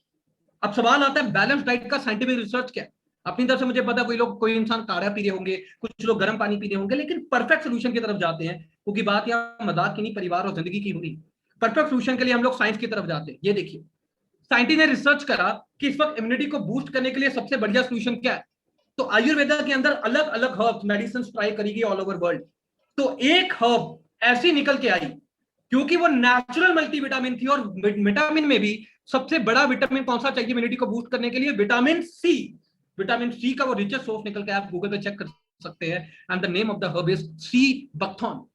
अब सवाल आता है बैलेंस डाइट का साइंटिफिक रिसर्च क्या है? अपनी तरफ से मुझे पता, कोई इंसान काढ़ा पी रहे होंगे, कुछ लोग गर्म पानी पी रहे होंगे, लेकिन परफेक्ट सोल्यूशन की तरफ जाते हैं, क्योंकि बात यहाँ मजाक की नहीं, परिवार और जिंदगी की हो रही। परफेक्ट सोल्यूशन के लिए हम लोग साइंस की तरफ जाते हैं। ये देखिए, साइंटिस्ट ने रिसर्च करा कि इस वक्त इम्यूनिटी को बूस्ट करने के लिए सबसे बढ़िया सोल्यूशन क्या है। तो आयुर्वेदा के अंदर अलग अलग हर्ब्स मेडिसिन ट्राई करी गई ऑल ओवर वर्ल्ड। तो एक हर्ब ऐसी निकल के आई, क्योंकि वो नेचुरल मल्टीविटामिन थी, और विटामिन में भी सबसे बड़ा विटामिन कौन सा चाहिए इम्यूनिटी को बूस्ट करने के लिए? Vitamin C. विटामिन सी का वो रिचेस्ट सोर्स निकल के आप गूगल पे चेक कर सकते हैं, and the name of the herb is sea buckthorn.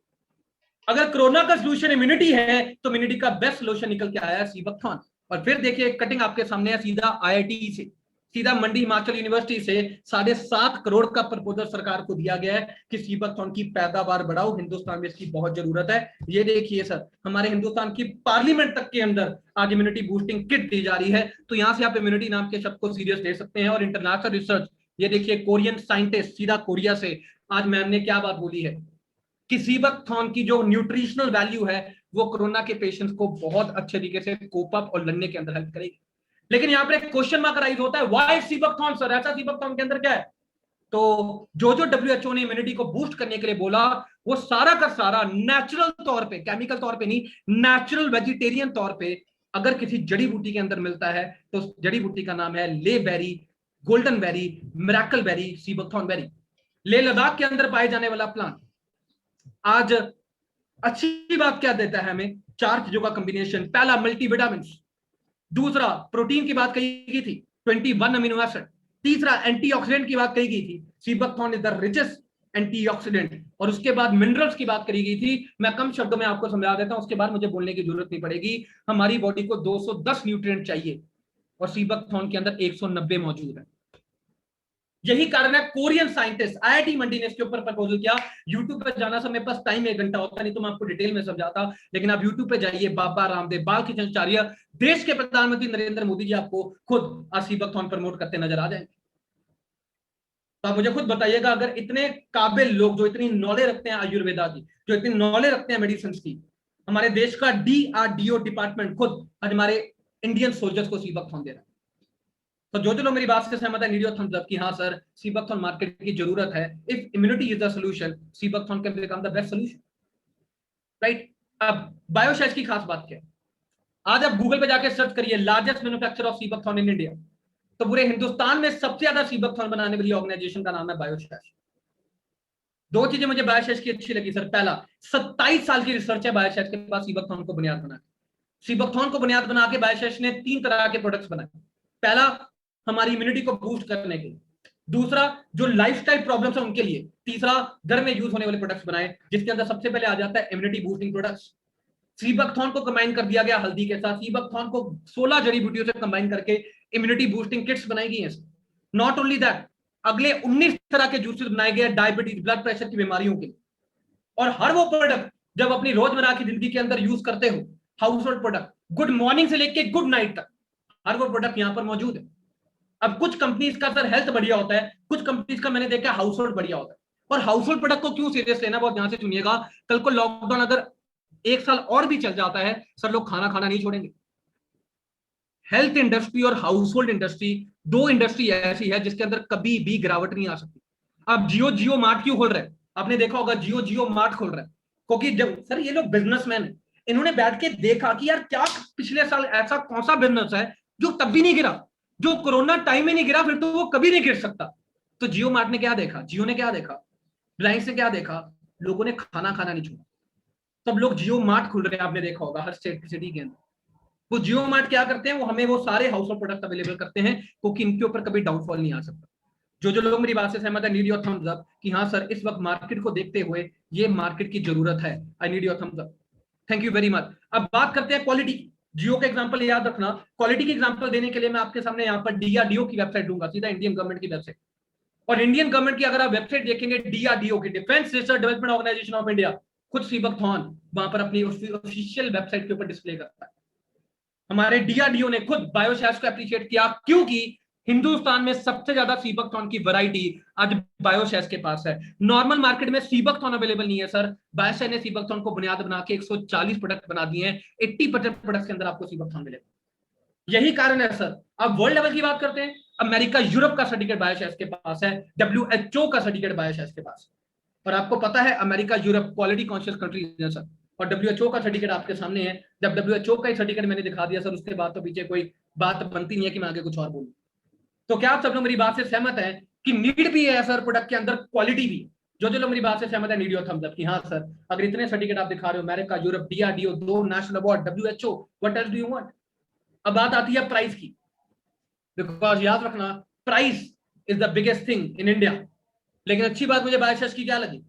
अगर कोरोना का सोल्यूशन इम्यूनिटी है तो इम्यूनिटी का बेस्ट सोल्यूशन निकल के आया है सी बकथॉर्न। और फिर देखिए कटिंग आपके सामने है, सीधा IIT से, सीधा मंडी हिमाचल यूनिवर्सिटी से 7.5 करोड़ का प्रपोजल सरकार को दिया गया है कि सी बकथॉर्न की पैदावार बढ़ाओ, हिंदुस्तान में इसकी बहुत जरूरत है। ये देखिए सर, हमारे हिंदुस्तान की पार्लियामेंट तक के अंदर आज इम्यूनिटी बूस्टिंग किट दी जा रही है। तो यहां से आप इम्यूनिटी नाम के शब्द को सीरियस ले सकते हैं। और इंटरनेशनल रिसर्च, ये देखिए कोरियन साइंटिस्ट, सीधा कोरिया से आज मैम ने क्या बात बोली है कि सी बकथॉर्न की जो न्यूट्रिशनल वैल्यू है वो कोरोना के पेशेंट्स को बहुत अच्छे तरीके से कोप अप और लड़ने के अंदर हेल्प करेगी। लेकिन यहाँ पर एक क्वेश्चन मार्क राइज होता है, व्हाई सी बकथॉर्न सर? ऐसा सी बकथॉर्न के अंदर क्या है? तो जो WHO ने इम्यूनिटी को बूस्ट करने के लिए बोला, वो सारा का सारा नेचुरल तौर पे, केमिकल तौर पे नहीं, नेचुरल वेजिटेरियन तौर पे अगर किसी जड़ी बूटी के अंदर मिलता है तो उस जड़ी बूटी का नाम है Leh berry, golden berry, miracle berry, sea buckthorn berry. Leh Ladakh के अंदर पाए जाने वाला प्लांट आज अच्छी बात क्या देता है हमें? 4 चीजों का कॉम्बिनेशन। पहला मल्टीविटामिन, दूसरा प्रोटीन की बात कही गई थी 21 अमीनो एसिड, तीसरा एंटीऑक्सीडेंट की बात कही गई थी, sea buckthorn is the richest antioxidant, और उसके बाद मिनरल्स की बात करी गई थी। मैं कम शब्दों में आपको समझा देता हूं, उसके बाद मुझे बोलने की जरूरत नहीं पड़ेगी। हमारी बॉडी को 210 न्यूट्रिएंट चाहिए और सी बकथॉर्न के अंदर 190 मौजूद है। यही कारण है कोरियन साइंटिस्ट आईआईटी मंडी ने इसके ऊपर प्रपोजल किया। यूट्यूब पर जाना से मेरे पास टाइम 1 घंटा होता, नहीं तो मैं आपको डिटेल में समझाता, लेकिन आप यूट्यूब पे जाइए, बाबा रामदेव, बालकृष्ण आचार्य, देश के प्रधानमंत्री नरेंद्र मोदी जी आपको खुद सीबकथॉर्न प्रमोट करते नजर आ जाएंगे। तो आप मुझे खुद बताइएगा, अगर इतने काबिल लोग जो इतनी नॉलेज रखते हैं आयुर्वेदा की, जो इतनी नॉलेज रखते हैं मेडिसिन की, हमारे देश का DRDO डिपार्टमेंट खुद आज हमारे इंडियन सोल्जर्स को सीबकथॉर्न दे रहा है। तो जो लोग मेरी बात से सहमत है, नीड योर थम्स अप कि हाँ सर सीबकथॉर्न मार्केट की जरूरत है। If immunity is the solution, sea buckthorn can become the best solution, right. अब बायोशेज की खास बात क्या है, आज आप गूगल पे जाके सर्च करिए largest manufacturer of sea buckthorn in India, तो पूरे हिंदुस्तान में सबसे ज्यादा सीबकथॉर्न बनाने वाली ऑर्गेनाइजेशन का नाम है बायोशेज। दो चीजें मुझे बायोशेज की अच्छी लगी सर। पहला, 27 साल की रिसर्च है बायोशेज के पास सीबकथॉर्न को बुनियाद बना के। सीबकथॉर्न को बुनियाद बना के बायोशेज ने 3 तरह के प्रोडक्ट्स बनाए। पहला, हमारी इम्यूनिटी को बूस्ट करने के लिए। दूसरा, जो लाइफस्टाइल प्रॉब्लम्स है उनके लिए। तीसरा, घर में यूज होने वाले प्रोडक्ट्स बनाए, जिसके अंदर सबसे पहले आ जाता है इम्यूनिटी बूस्टिंग प्रोडक्ट्स। सीबकथॉर्न को कंबाइन कर दिया गया हल्दी के साथ। सीबकथॉर्न को 16 जड़ी बूटियों से कंबाइन करके इम्यूनिटी बूस्टिंग किट्स बनाई गई हैं। नॉट ओनली दैट, अगले 19 तरह के जूसेस बनाए गए डायबिटीज, ब्लड प्रेशर की बीमारियों के लिए। और हर वो प्रोडक्ट जब अपनी रोजमर्रा की जिंदगी के अंदर यूज करते हो, house hold product, good morning से लेकर गुड नाइट तक, हर वो प्रोडक्ट यहां पर मौजूद है। अब कुछ कंपनीज का सर हेल्थ बढ़िया होता है, कुछ कंपनीज का मैंने देखा हाउस होल्ड बढ़िया होता है। और हाउस होल्ड प्रोडक्ट को क्यों सीरियस लेना, बहुत ध्यान से सुनिएगा। कल को लॉकडाउन अगर 1 साल और भी चल जाता है सर, लोग खाना खाना नहीं छोड़ेंगे। हेल्थ इंडस्ट्री और हाउस होल्ड इंडस्ट्री, दो इंडस्ट्री ऐसी है जिसके अंदर कभी भी गिरावट नहीं आ सकती। अब जियो मार्ट क्यों खोल रहे हैं, आपने देखा होगा जियो मार्ट खोल रहा है, क्योंकि जब सर ये लोग बिजनेसमैन है, इन्होंने बैठ के देखा कि यार क्या पिछले साल ऐसा कौन सा बिजनेस है जो तब भी नहीं गिरा, जो कोरोना टाइम में नहीं गिरा, फिर तो वो कभी नहीं गिर सकता। तो जियो मार्ट ने क्या देखा, जियो ने क्या देखा, रिलायंस ने क्या देखा, लोगों ने खाना खाना नहीं छोड़ा, तब लोग जियो मार्ट खुल रहे हैं। आपने देखा होगा हर सिटी के अंदर। वो जियो मार्ट क्या करते हैं, वो हमें वो सारे हाउस होल्ड प्रोडक्ट अवेलेबल करते हैं, क्योंकि इनके ऊपर कभी डाउनफॉल नहीं आ सकता। जो लोग मेरी बात से सहमत है, नीड योर थम्स अप कि हाँ सर इस वक्त मार्केट को देखते हुए ये मार्केट की जरूरत है। I need your thumbs up, thank you very much. अब बात करते हैं क्वालिटी की। जियो का एग्जांपल याद रखना, क्वालिटी की एग्जांपल देने के लिए मैं आपके सामने यहाँ पर DRDO की वेबसाइट दूंगा, सीधा इंडियन गवर्नमेंट की वेबसाइट। और इंडियन गवर्नमेंट की अगर आप वेबसाइट देखेंगे, DRDO की, defence research development organisation of India, खुद सीबकथॉर्न वहां पर अपनी ऑफिशियल वेबसाइट के ऊपर डिस्प्ले करता है। हमारे DRDO ने खुद बायोशेज को एप्रिशिएट किया, क्योंकि हिंदुस्तान में सबसे ज्यादा सीबकथॉर्न की वैरायटी आज बायोशेज के पास है। नॉर्मल मार्केट में सीबकथॉर्न अवेलेबल नहीं है सर, बायोशेज ने सीबकथॉर्न को बुनियाद बना के 140 प्रोडक्ट बना दिए हैं। 80% प्रोडक्ट्स के अंदर आपको सीबकथॉर्न मिलेगा। यही कारण है सर। अब वर्ल्ड लेवल की बात करते हैं, अमेरिका यूरोप का सर्टिफिकेट बायोशेज के पास है, WHO का सर्टिफिकेट बायोशेज के पास। और आपको पता है America Europe quality conscious countries है सर, और WHO का सर्टिफिकेट आपके सामने है। जब WHO का ही सर्टिफिकेट मैंने दिखा दिया सर, उसके बाद तो पीछे कोई बात बनती नहीं है कि मैं आगे कुछ और बोलूं। तो क्या आप सब लोग मेरी बात से सहमत हैं कि नीड भी है सर प्रोडक्ट के अंदर, क्वालिटी भी। जो लोग मेरी बात से सहमत है, नीड योर थम्स अप कि हाँ सर, अगर इतने सर्टिफिकेट आप दिखा रहे हो, America Europe, DRDO, 2 national award, WHO, what else do you want. अब बात आती है प्राइस की, बिकॉज याद रखना price is the biggest thing in India. लेकिन अच्छी बात मुझे बायोशेज की क्या लगी,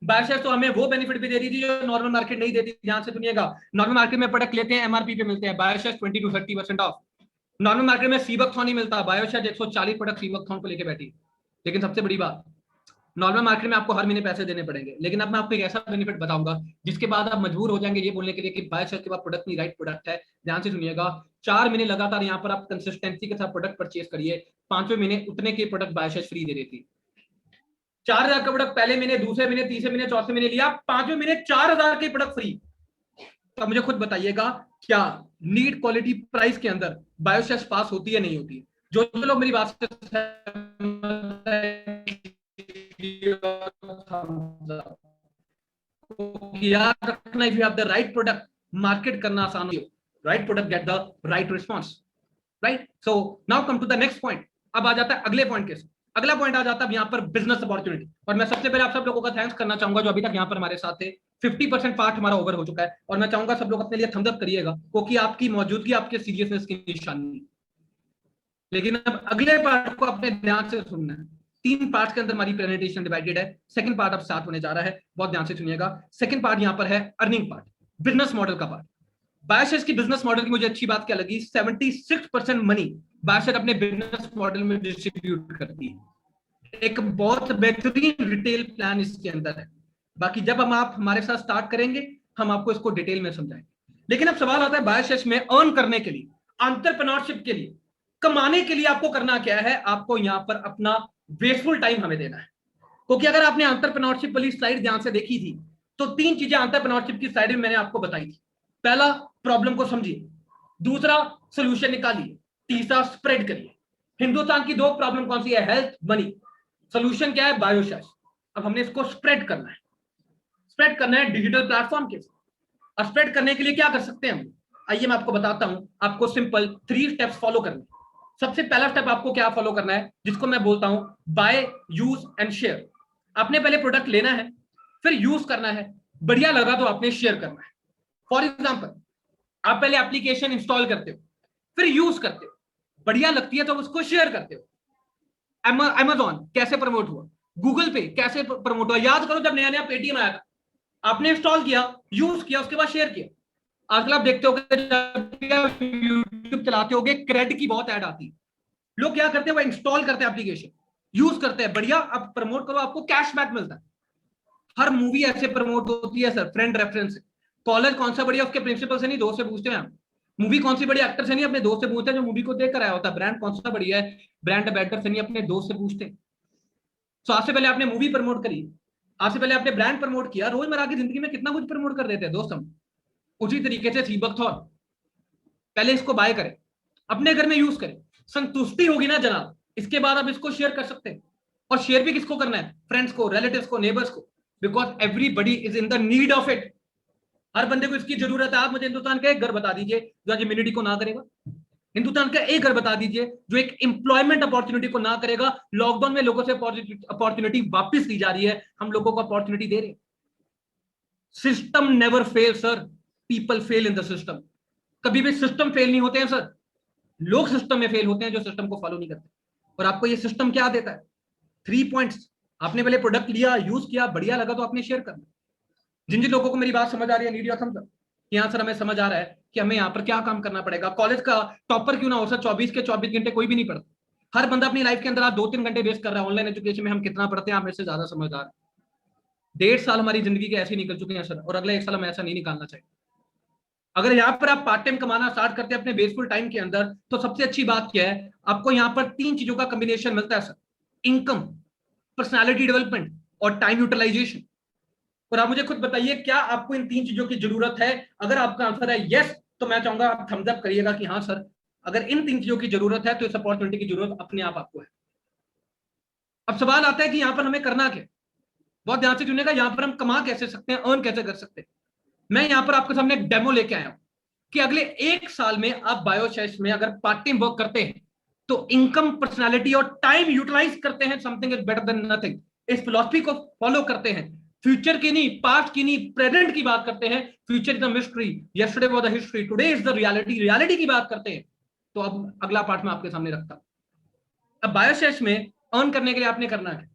बायोशेज तो हमें वो बेनिफिट भी दे रही थी जो नॉर्मल मार्केट नहीं देती। ध्यान से सुनिएगा, नॉर्मल मार्केट में प्रोडक्ट लेते हैं MRP पे मिलते हैं, बायोशेज 20 to 30% ऑफ। नॉर्मल मार्केट में सीबकथॉर्न ही मिलता है, बायोशेज 140 प्रोडक्ट सीबकथॉर्न को लेके बैठी। लेकिन सबसे बड़ी बात, नॉर्मल मार्केट में आपको हर महीने पैसे देने पड़ेंगे, लेकिन अब मैं आपको एक ऐसा बेनिफिट बताऊंगा जिसके बाद आप मजबूर हो जाएंगे ये बोलने के लिए कि बायोशेज के बाद प्रोडक्ट नहीं राइट प्रोडक्ट है। ध्यान से सुनिएगा, 4 महीने लगातार यहाँ पर आप कंसिस्टेंसी के साथ प्रोडक्ट परचेज करिए, 5वें महीने उतने के प्रोडक्ट बायोशेज फ्री दे देती। 4000 का प्रोडक्ट पहले महीने, दूसरे महीने, तीसरे महीने, चौथे महीने लिया, 5वें महीने 4000 के प्रोडक्ट फ्री। तो मुझे खुद बताइएगा, क्या नीड क्वालिटी प्राइस के अंदर बायोशेज पास होती है नहीं होती है। जो लोग मेरी बात से याद रखना, if you have the right product, market करना आसान हो, right product get the right response, right. So now come to the next point. अब आ जाता है अगले पॉइंट के साथ। अगला पॉइंट आ जाता है यहाँ पर बिजनेस अपॉर्चुनिटी। और मैं सबसे पहले आप सब लोगों का थैंक्स करना चाहूंगा जो अभी तक यहाँ पर हमारे साथ थे। 50% पार्ट हमारा ओवर हो चुका है, और मैं चाहूंगा सब लोग अपने लिए थम्स अप करिएगा, क्योंकि आपकी मौजूदगी आपके सीरियसनेस की निशानी। लेकिन अब अगले पार्ट को अपने ध्यान से सुनना है। 3 पार्ट के अंदर हमारी प्रेजेंटेशन डिवाइडेड है। सेकंड पार्ट अब स्टार्ट होने जा रहा है, बहुत ध्यान से सुनिएगा। सेकंड पार्ट यहाँ पर है अर्निंग पार्ट, बिजनेस मॉडल का पार्ट। बायोशेज की बिजनेस मॉडल की मुझे अच्छी बात क्या लगी, 76% मनी बायोशेज अपने बिजनेस मॉडल में डिस्ट्रीब्यूट करती है। एक बहुत बेहतरीन रिटेल प्लान इसके अंदर है। बाकी जब हम आप हमारे साथ स्टार्ट करेंगे हम आपको इसको डिटेल में समझाएंगे। लेकिन अब सवाल आता है बायोशेष में अर्न करने के लिए, एंटरप्रेन्योरशिप के लिए, कमाने के लिए आपको करना क्या है? आपको यहां पर अपना वेस्टफुल टाइम हमें देना है। क्योंकि अगर आपने एंटरप्रेन्योरशिप वाली स्लाइड ध्यान से देखी थी तो तीन चीजें एंटरप्रेन्योरशिप की स्लाइड में मैंने आपको बताई थी। पहला, प्रॉब्लम को समझिए। दूसरा, सोल्यूशन निकालिए। तीसरा, स्प्रेड करिए। हिंदुस्तान की दो प्रॉब्लम कौन सी है? Health, money. सोल्यूशन क्या है? बायोशेष। अब हमने इसको स्प्रेड करना है। स्प्रेड करना है डिजिटल प्लेटफॉर्म के साथ। और स्प्रेड करने के लिए क्या कर सकते हैं हम? आइए मैं आपको बताता हूं। आपको सिंपल 3 स्टेप्स फॉलो करने। सबसे पहला स्टेप आपको क्या फॉलो करना है, जिसको मैं बोलता हूं बाय, यूज एंड शेयर। आपने पहले प्रोडक्ट लेना है, फिर यूज करना है, बढ़िया लगा तो आपने शेयर करना है। फॉर एग्जाम्पल, आप पहले एप्लीकेशन इंस्टॉल करते हो, फिर यूज करते हो, बढ़िया लगती है तो उसको शेयर करते हो। Amazon कैसे प्रमोट हुआ? गूगल पे कैसे प्रमोट हुआ? याद करो जब नया नया पेटीएम आया था, आपने इंस्टॉल किया, यूज किया, उसके बाद शेयर किया। आजकल आप देखते हो जब यूट्यूब चलाते होगे, क्रेडिट की बहुत ऐड आती है। लोग क्या करते हैं, वो इंस्टॉल करते हैं एप्लीकेशन, यूज करते हैं, बढ़िया, आप प्रमोट करो, आपको कैशबैक मिलता है। हर मूवी ऐसे प्रमोट होती है सर, फ्रेंड रेफरेंस से। कॉलेज कौन सा बढ़िया, उसके प्रिंसिपल से नहीं, दोस्त से पूछते हैं हम। मूवी कौन सी बढ़िया, एक्टर से नहीं, अपने दोस्त से पूछते हैं जो मूवी को देख कर आया होता है। ब्रांड कौन सा बढ़िया है, ब्रांड एम्बेसडर से नहीं, अपने दोस्त से पूछते हैं। तो आज से पहले आपने मूवी प्रमोट करी, आज से पहले आपने ब्रांड प्रमोट किया, रोजमर्रा की जिंदगी में कितना कुछ प्रमोट कर देते हैं दोस्त हम। उसी तरीके से सीबक थॉर, पहले इसको बाय करें, अपने घर में यूज करें, संतुष्टि होगी ना जनाब, इसके बाद आप इसको शेयर कर सकते हैं। और शेयर भी किसको करना है? फ्रेंड्स को, रिलेटिव्स को, नेबर्स को। Because everybody is in the need of it. हर बंदे को इसकी जरूरत है। आप मुझे हिंदुस्तान का एक घर बता दीजिए जो आज इम्यूनिटी को ना करेगा। हिंदुस्तान का एक घर बता दीजिए जो एक एम्प्लॉयमेंट अपॉर्चुनिटी को ना करेगा। लॉकडाउन में लोगों से अपॉर्चुनिटी वापस ली जा रही है, हम लोगों को अपॉर्चुनिटी दे रहे हैं। System never fail sir, people fail in the system. कभी भी सिस्टम फेल नहीं होते हैं सर, लोग सिस्टम में फेल होते हैं जो सिस्टम को फॉलो नहीं करते। और आपको ये सिस्टम क्या देता है? 3 पॉइंट्स। आपने पहले प्रोडक्ट लिया, यूज किया, बढ़िया लगा तो आपने शेयर करना। जिन जिन लोगों को मेरी बात समझ आ रही है, नीड योर थम्स अप। यहाँ सर हमें समझ आ रहा है कि हमें यहाँ पर क्या काम करना पड़ेगा। कॉलेज का टॉपर क्यों ना हो सर, 24 के 24 घंटे कोई भी नहीं पढ़ता। हर बंदा अपनी लाइफ के अंदर आज 2-3 घंटे वेस्ट कर रहा है। ऑनलाइन एजुकेशन में हम कितना पढ़ते हैं, आप मेरे से ज्यादा समझदार। 1.5 साल हमारी जिंदगी के ऐसे निकल चुके हैं सर, और अगले 1 साल हमें ऐसा नहीं निकालना चाहिए। अगर यहाँ पर आप पार्ट टाइम कमाना स्टार्ट करते हैं अपने बेसफुल टाइम के अंदर, तो सबसे अच्छी बात क्या है, आपको यहाँ पर 3 चीजों का कॉम्बिनेशन मिलता है सर। इनकम, पर्सनालिटी डेवलपमेंट और टाइम यूटिलाइजेशन। और आप मुझे खुद बताइए, क्या आपको इन 3 चीजों की जरूरत है? अगर आपका आंसर है यस, तो मैं चाहूंगा आप थम्स अप करिएगा कि हाँ सर, अगर इन 3 चीजों की जरूरत है तो इस अपॉर्चुनिटी की जरूरत अपने आप आपको है। अब सवाल आता है कि यहां पर हमें करना क्या? बहुत ध्यान से सुनिएगा। यहां पर हम कमा कैसे सकते हैं, अर्न कैसे कर सकते हैं। मैं यहां पर आपके सामने एक डेमो लेके आया हूं कि अगले 1 साल में आप बायोशेष में अगर पार्ट टाइम वर्क करते हैं तो इनकम, पर्सनालिटी और टाइम यूटिलाइज करते हैं, something is better than nothing, इस फिलॉसफी को फॉलो करते हैं, फ्यूचर की नहीं, पास्ट की नहीं, प्रेजेंट की बात करते हैं। Future is the mystery, yesterday was the history, today is the reality, reality की बात करते हैं। तो अब अगला पार्ट मैं आपके सामने रखता हूं। अब बायोशेष में अर्न करने के लिए आपने करना है,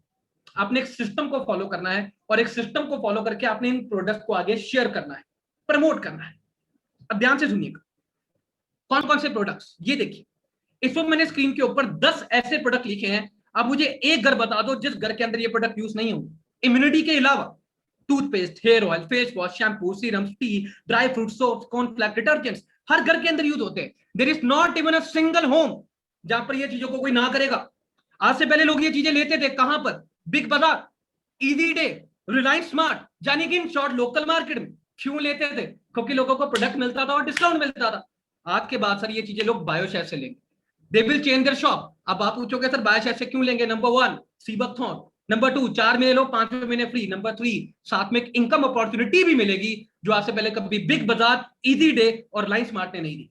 आपने एक सिस्टम को फॉलो करना है, और एक सिस्टम को फॉलो करके आपने इन प्रोडक्ट को आगे शेयर करना है, प्रमोट करना है। अब ध्यान से सुनिएगा, कौन कौन से प्रोडक्ट्स, ये देखिए। इस वक्त मैंने स्क्रीन के ऊपर 10 ऐसे प्रोडक्ट लिखे हैं। आप मुझे एक घर बता दो जिस घर के अंदर ये प्रोडक्ट यूज नहीं होंगे। इम्यूनिटी के अलावा toothpaste, hair oil, face wash, shampoo, serum, tea, dry fruit, soap, cornflakes, detergents हर घर के अंदर यूज होते हैं। There is not even a single home जहां पर ये चीजों को कोई ना करेगा। आज से पहले लोग ये चीजें लेते थे कहां पर? बिग बाजार, इजी डे, रिलायंस स्मार्ट, यानी कि इन शॉर्ट लोकल मार्केट में। क्यों लेते थे? क्योंकि लोगों को प्रोडक्ट मिलता था और डिस्काउंट मिलता था। आज के बाद सर ये चीजें लोग बायोशेष से लेंगे, they will change their shop. अब आप पूछोगे सर बायोशेष से क्यों लेंगे? नंबर 1 सीबक थॉर्न, नंबर 2 4 महीने लो 5वें महीने फ्री, नंबर 3 साथ में एक इनकम अपॉर्चुनिटी भी मिलेगी जो आज से पहले कभी बिग बाजार, इजी डे और लाइन स्मार्ट ने नहीं दी।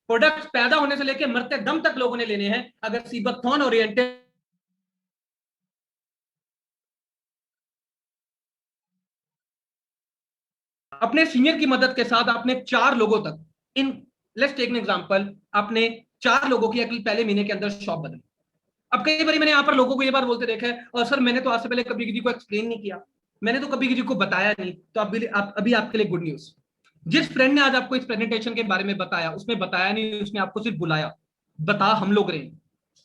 प्रोडक्ट्स पैदा होने से लेकर मरते दम तक लोगों ने लेने हैं। अगर सीबक थॉर्न ओरिएंटेड अपने सीनियर की मदद के साथ आपने 4 लोगों तक, in let's take an example, आपने 4 लोगों की पहले महीने के अंदर शॉप बदली। अब कई बार मैंने यहाँ पर लोगों को ये बात बोलते देखा है, और सर मैंने तो आज से पहले कभी किसी को एक्सप्लेन नहीं किया, मैंने तो कभी किसी को बताया नहीं। तो अभी आपके लिए गुड न्यूज, जिस फ्रेंड ने आज आपको इस प्रेजेंटेशन के बारे में बताया, उसने बताया नहीं, उसने आपको सिर्फ बुलाया, बता हम लोग रहे।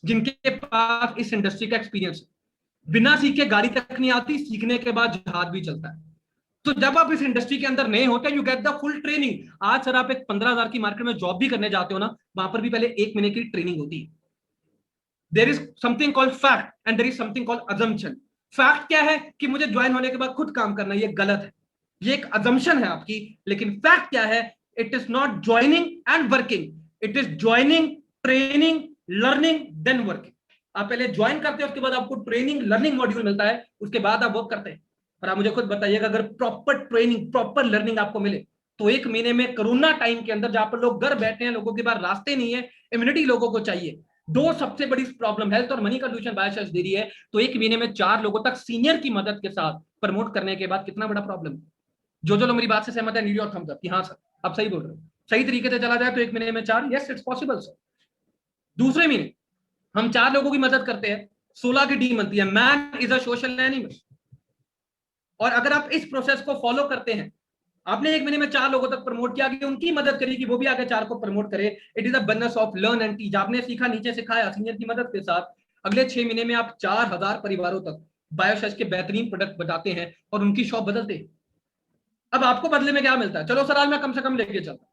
जिनके पास इस इंडस्ट्री का एक्सपीरियंस है। बिना सीखे गाड़ी तक नहीं आती, सीखने के बाद जहाज भी चलता है। तो जब आप इस इंडस्ट्री के अंदर नए होते हैं, you get the full training. आज सर आप एक 15,000 की मार्केट में जॉब भी करने जाते हो ना, वहां पर भी पहले 1 महीने की ट्रेनिंग होती है। There is something called fact and there is something called assumption. Fact क्या है कि मुझे ज्वाइन होने के बाद खुद काम करना, ये गलत है, ये एक अजम्पशन है आपकी। लेकिन फैक्ट क्या है, it is not joining and working, it is joining, training, learning, then working. आप पहले ज्वाइन करते हैं, उसके बाद आपको ट्रेनिंग लर्निंग मॉड्यूल मिलता है, उसके बाद आप वर्क करते हैं। और आप मुझे खुद बताइएगा, अगर प्रॉपर ट्रेनिंग प्रॉपर लर्निंग आपको मिले तो 1 महीने में, कोरोना टाइम के अंदर जहां पर लोग घर बैठे हैं, लोगों के पास रास्ते नहीं है, इम्यूनिटी लोगों को चाहिए, दो सबसे बड़ी प्रॉब्लम हेल्थ और मनी का सोल्यूशन बायोसेंस दे रही है, तो 1 महीने में 4 लोगों तक सीनियर की मदद के साथ प्रमोट करने के बाद कितना बड़ा प्रॉब्लम। जो लोग मेरी बात से सहमत है, नीड योर थम्स अप कि हाँ सर आप सही बोल रहे हो। सही तरीके से चला जाए तो 1 महीने में 4, यस इट्स पॉसिबल सर। दूसरे महीने हम 4 लोगों की मदद करते हैं, 16 की टीम बनती है। Man is a social animal. और अगर आप इस प्रोसेस को फॉलो करते हैं, आपने 1 महीने में 4 लोगों तक प्रमोट किया कि उनकी मदद करी कि वो भी आगे 4 को प्रमोट करे। It is a business of learn and teach. आपने सीखा, नीचे सिखाया, सीनियर की मदद के साथ अगले 6 महीने में आप 4,000 परिवारों तक बायोसेज के बेहतरीन प्रोडक्ट बताते हैं और उनकी शॉप बदलते हैं। अब आपको बदले में क्या मिलता है? चलो सर आज मैं कम से कम लेके चलता,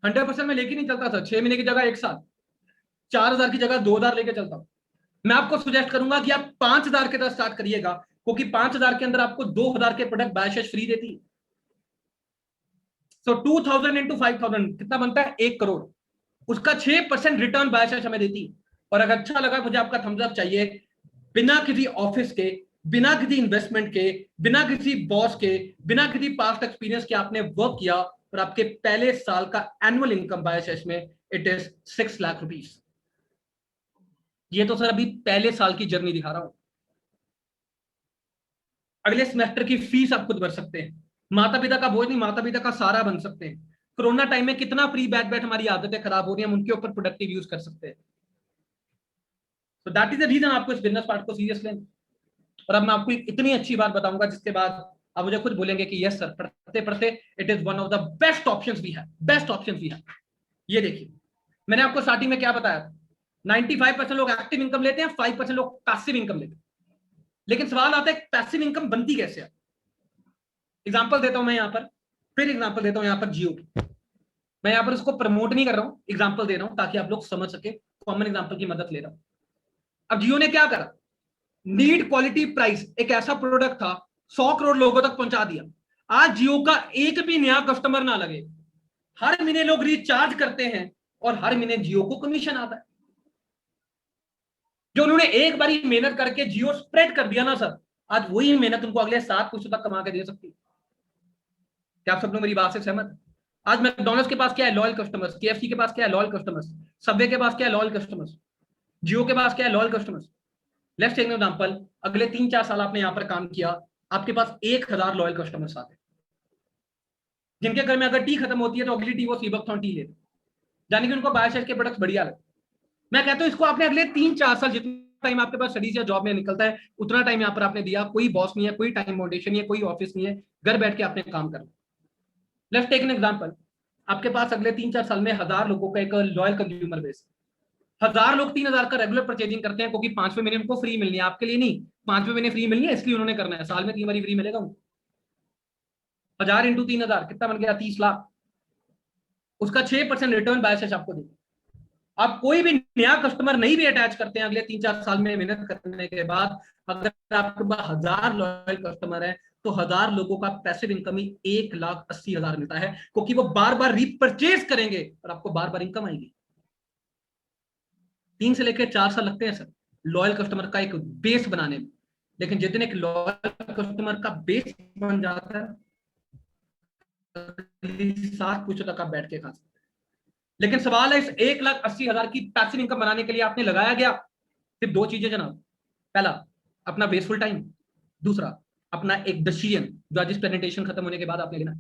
100% में लेके नहीं चलता सर, 6 महीने की जगह 1 साल, 4,000 की जगह 2,000 लेके चलता हूं। मैं आपको सुजेस्ट करूंगा कि आप 5,000 के तहत स्टार्ट करिएगा, क्योंकि 5,000 के अंदर आपको 2,000 के प्रोडक्ट बायोसेज फ्री देती है। सो 2,000 इंटू 5,000 कितना बनता है? 1 करोड़। उसका 6% रिटर्न बायोसेज हमें देती है। और अगर अच्छा लगा, मुझे आपका थम्स अप चाहिए। बिना किसी ऑफिस के, बिना किसी इन्वेस्टमेंट के, बिना किसी बॉस के, बिना किसी पास्ट एक्सपीरियंस के आपने वर्क किया और आपके पहले साल का एनुअल इनकम बायोसेज में इट इज 6 लाख रुपीस। ये तो सर अभी पहले साल की जर्नी दिखा रहा हूं। अगले सेमेस्टर की फीस आप खुद भर सकते हैं। माता पिता का बोझ नहीं, माता पिता का सारा बन सकते हैं। कोरोना टाइम में कितना फ्री बैठ बैठ हमारी आदतें खराब हो रही हैं, हम उनके ऊपर प्रोडक्टिव यूज कर सकते हैं। तो दैट इज द रीजन आपको इस बिजनेस पार्ट को सीरियस लेना। और अब मैं आपको इतनी अच्छी बात बताऊंगा जिसके बाद आप मुझे खुद बोलेंगे कि यस सर, पढ़ते पढ़ते it is one of the best options we have, best options we have. ये देखिए, मैंने आपको स्टार्टिंग में क्या बताया, 95% लोग एक्टिव इनकम लेते हैं, 5% लोग पैसिव इनकम लेते हैं। लेकिन सवाल आता है पैसिव इनकम बनती कैसे है? एग्जांपल देता हूं मैं यहां पर, फिर एग्जांपल देता हूं यहां पर जियो की। मैं यहां पर इसको प्रमोट नहीं कर रहा हूं, एग्जांपल दे रहा हूं ताकि आप लोग समझ सके, कॉमन एग्जांपल की मदद ले रहा हूं। अब जियो ने क्या करा, नीड क्वालिटी प्राइस एक ऐसा प्रोडक्ट था, 100 करोड़ लोगों तक पहुंचा दिया। आज जियो का एक भी नया कस्टमर ना लगे, हर महीने लोग रिचार्ज करते हैं और हर महीने जियो को कमीशन आता है। जो उन्होंने एक बारी मेहनत करके जियो स्प्रेड कर दिया ना सर, आज वही मेहनत उनको अगले 7 कुछ तक कमा के दे सकती है। क्या आप सब लोग मेरी बात से सहमत हैं? आज मैकडॉनल्ड्स के पास क्या है? Loyal customers. केएफसी के पास क्या है? Loyal customers. सबवे के पास क्या है? Loyal customers. जियो के पास क्या है? Loyal customers. Let's take an example, अगले 3-4 साल आपने यहां पर काम किया, आपके पास 1,000 लॉयल कस्टमर्स आते हैं, जिनके घर में अगर टी खत्म होती है तो अगली टी वो सीबकथॉर्न टी लेते, यानी कि उनको बायोसेज के प्रोडक्ट्स बढ़िया लगते। मैं कहता हूं इसको आपने अगले 3-4 साल, जितना टाइम आपके पास स्टडीज या जॉब में निकलता है, उतना टाइम यहाँ पर आपने दिया। कोई बॉस नहीं है, कोई टाइम बाउंडेशन नहीं है, कोई ऑफिस नहीं है, घर बैठ के आपने काम करना। लेट्स टेक एन एग्जांपल, आपके पास अगले 3-4 साल में 1,000 लोगों का एक लॉयल कंज्यूमर बेस, 1,000 लोग 3,000 का रेगुलर परचेजिंग करते हैं, क्योंकि 5वें महीने उनको फ्री मिलनी है, आपके लिए नहीं, 5वें महीने फ्री मिलनी है इसलिए उन्होंने करना है, साल में 3 बारी फ्री मिलेगा उनको। 1,000 इंटू 3,000 कितना बन गया? 30 लाख। उसका 6% रिटर्न बायोसेज आपको देगा। आप कोई भी नया कस्टमर नहीं भी अटैच करते हैं अगले 3-4 साल में मेहनत करने के बाद, अगर आपके पास 1,000 लॉयल कस्टमर है तो 1,000 लोगों का पैसिव इनकम ही 1,80,000 मिलता है, क्योंकि वो बार बार रीपरचेज करेंगे और आपको बार बार इनकम आएगी। 3 से लेकर 4 साल लगते हैं सर लॉयल कस्टमर का एक बेस बनाने में, लेकिन जिस दिन एक लॉयल कस्टमर का बेस बन जाता है, 7 कुछ तक आप बैठ के खा सकते हैं। लेकिन सवाल है, इस 1,80,000 की पैसिव इनकम बनाने के लिए आपने लगाया गया सिर्फ 2 चीजें जनाब। पहला, अपना वेस्टफुल टाइम। दूसरा, अपना एक डिसीजन जो आज इस प्रेजेंटेशन खत्म होने के बाद आपने लेना।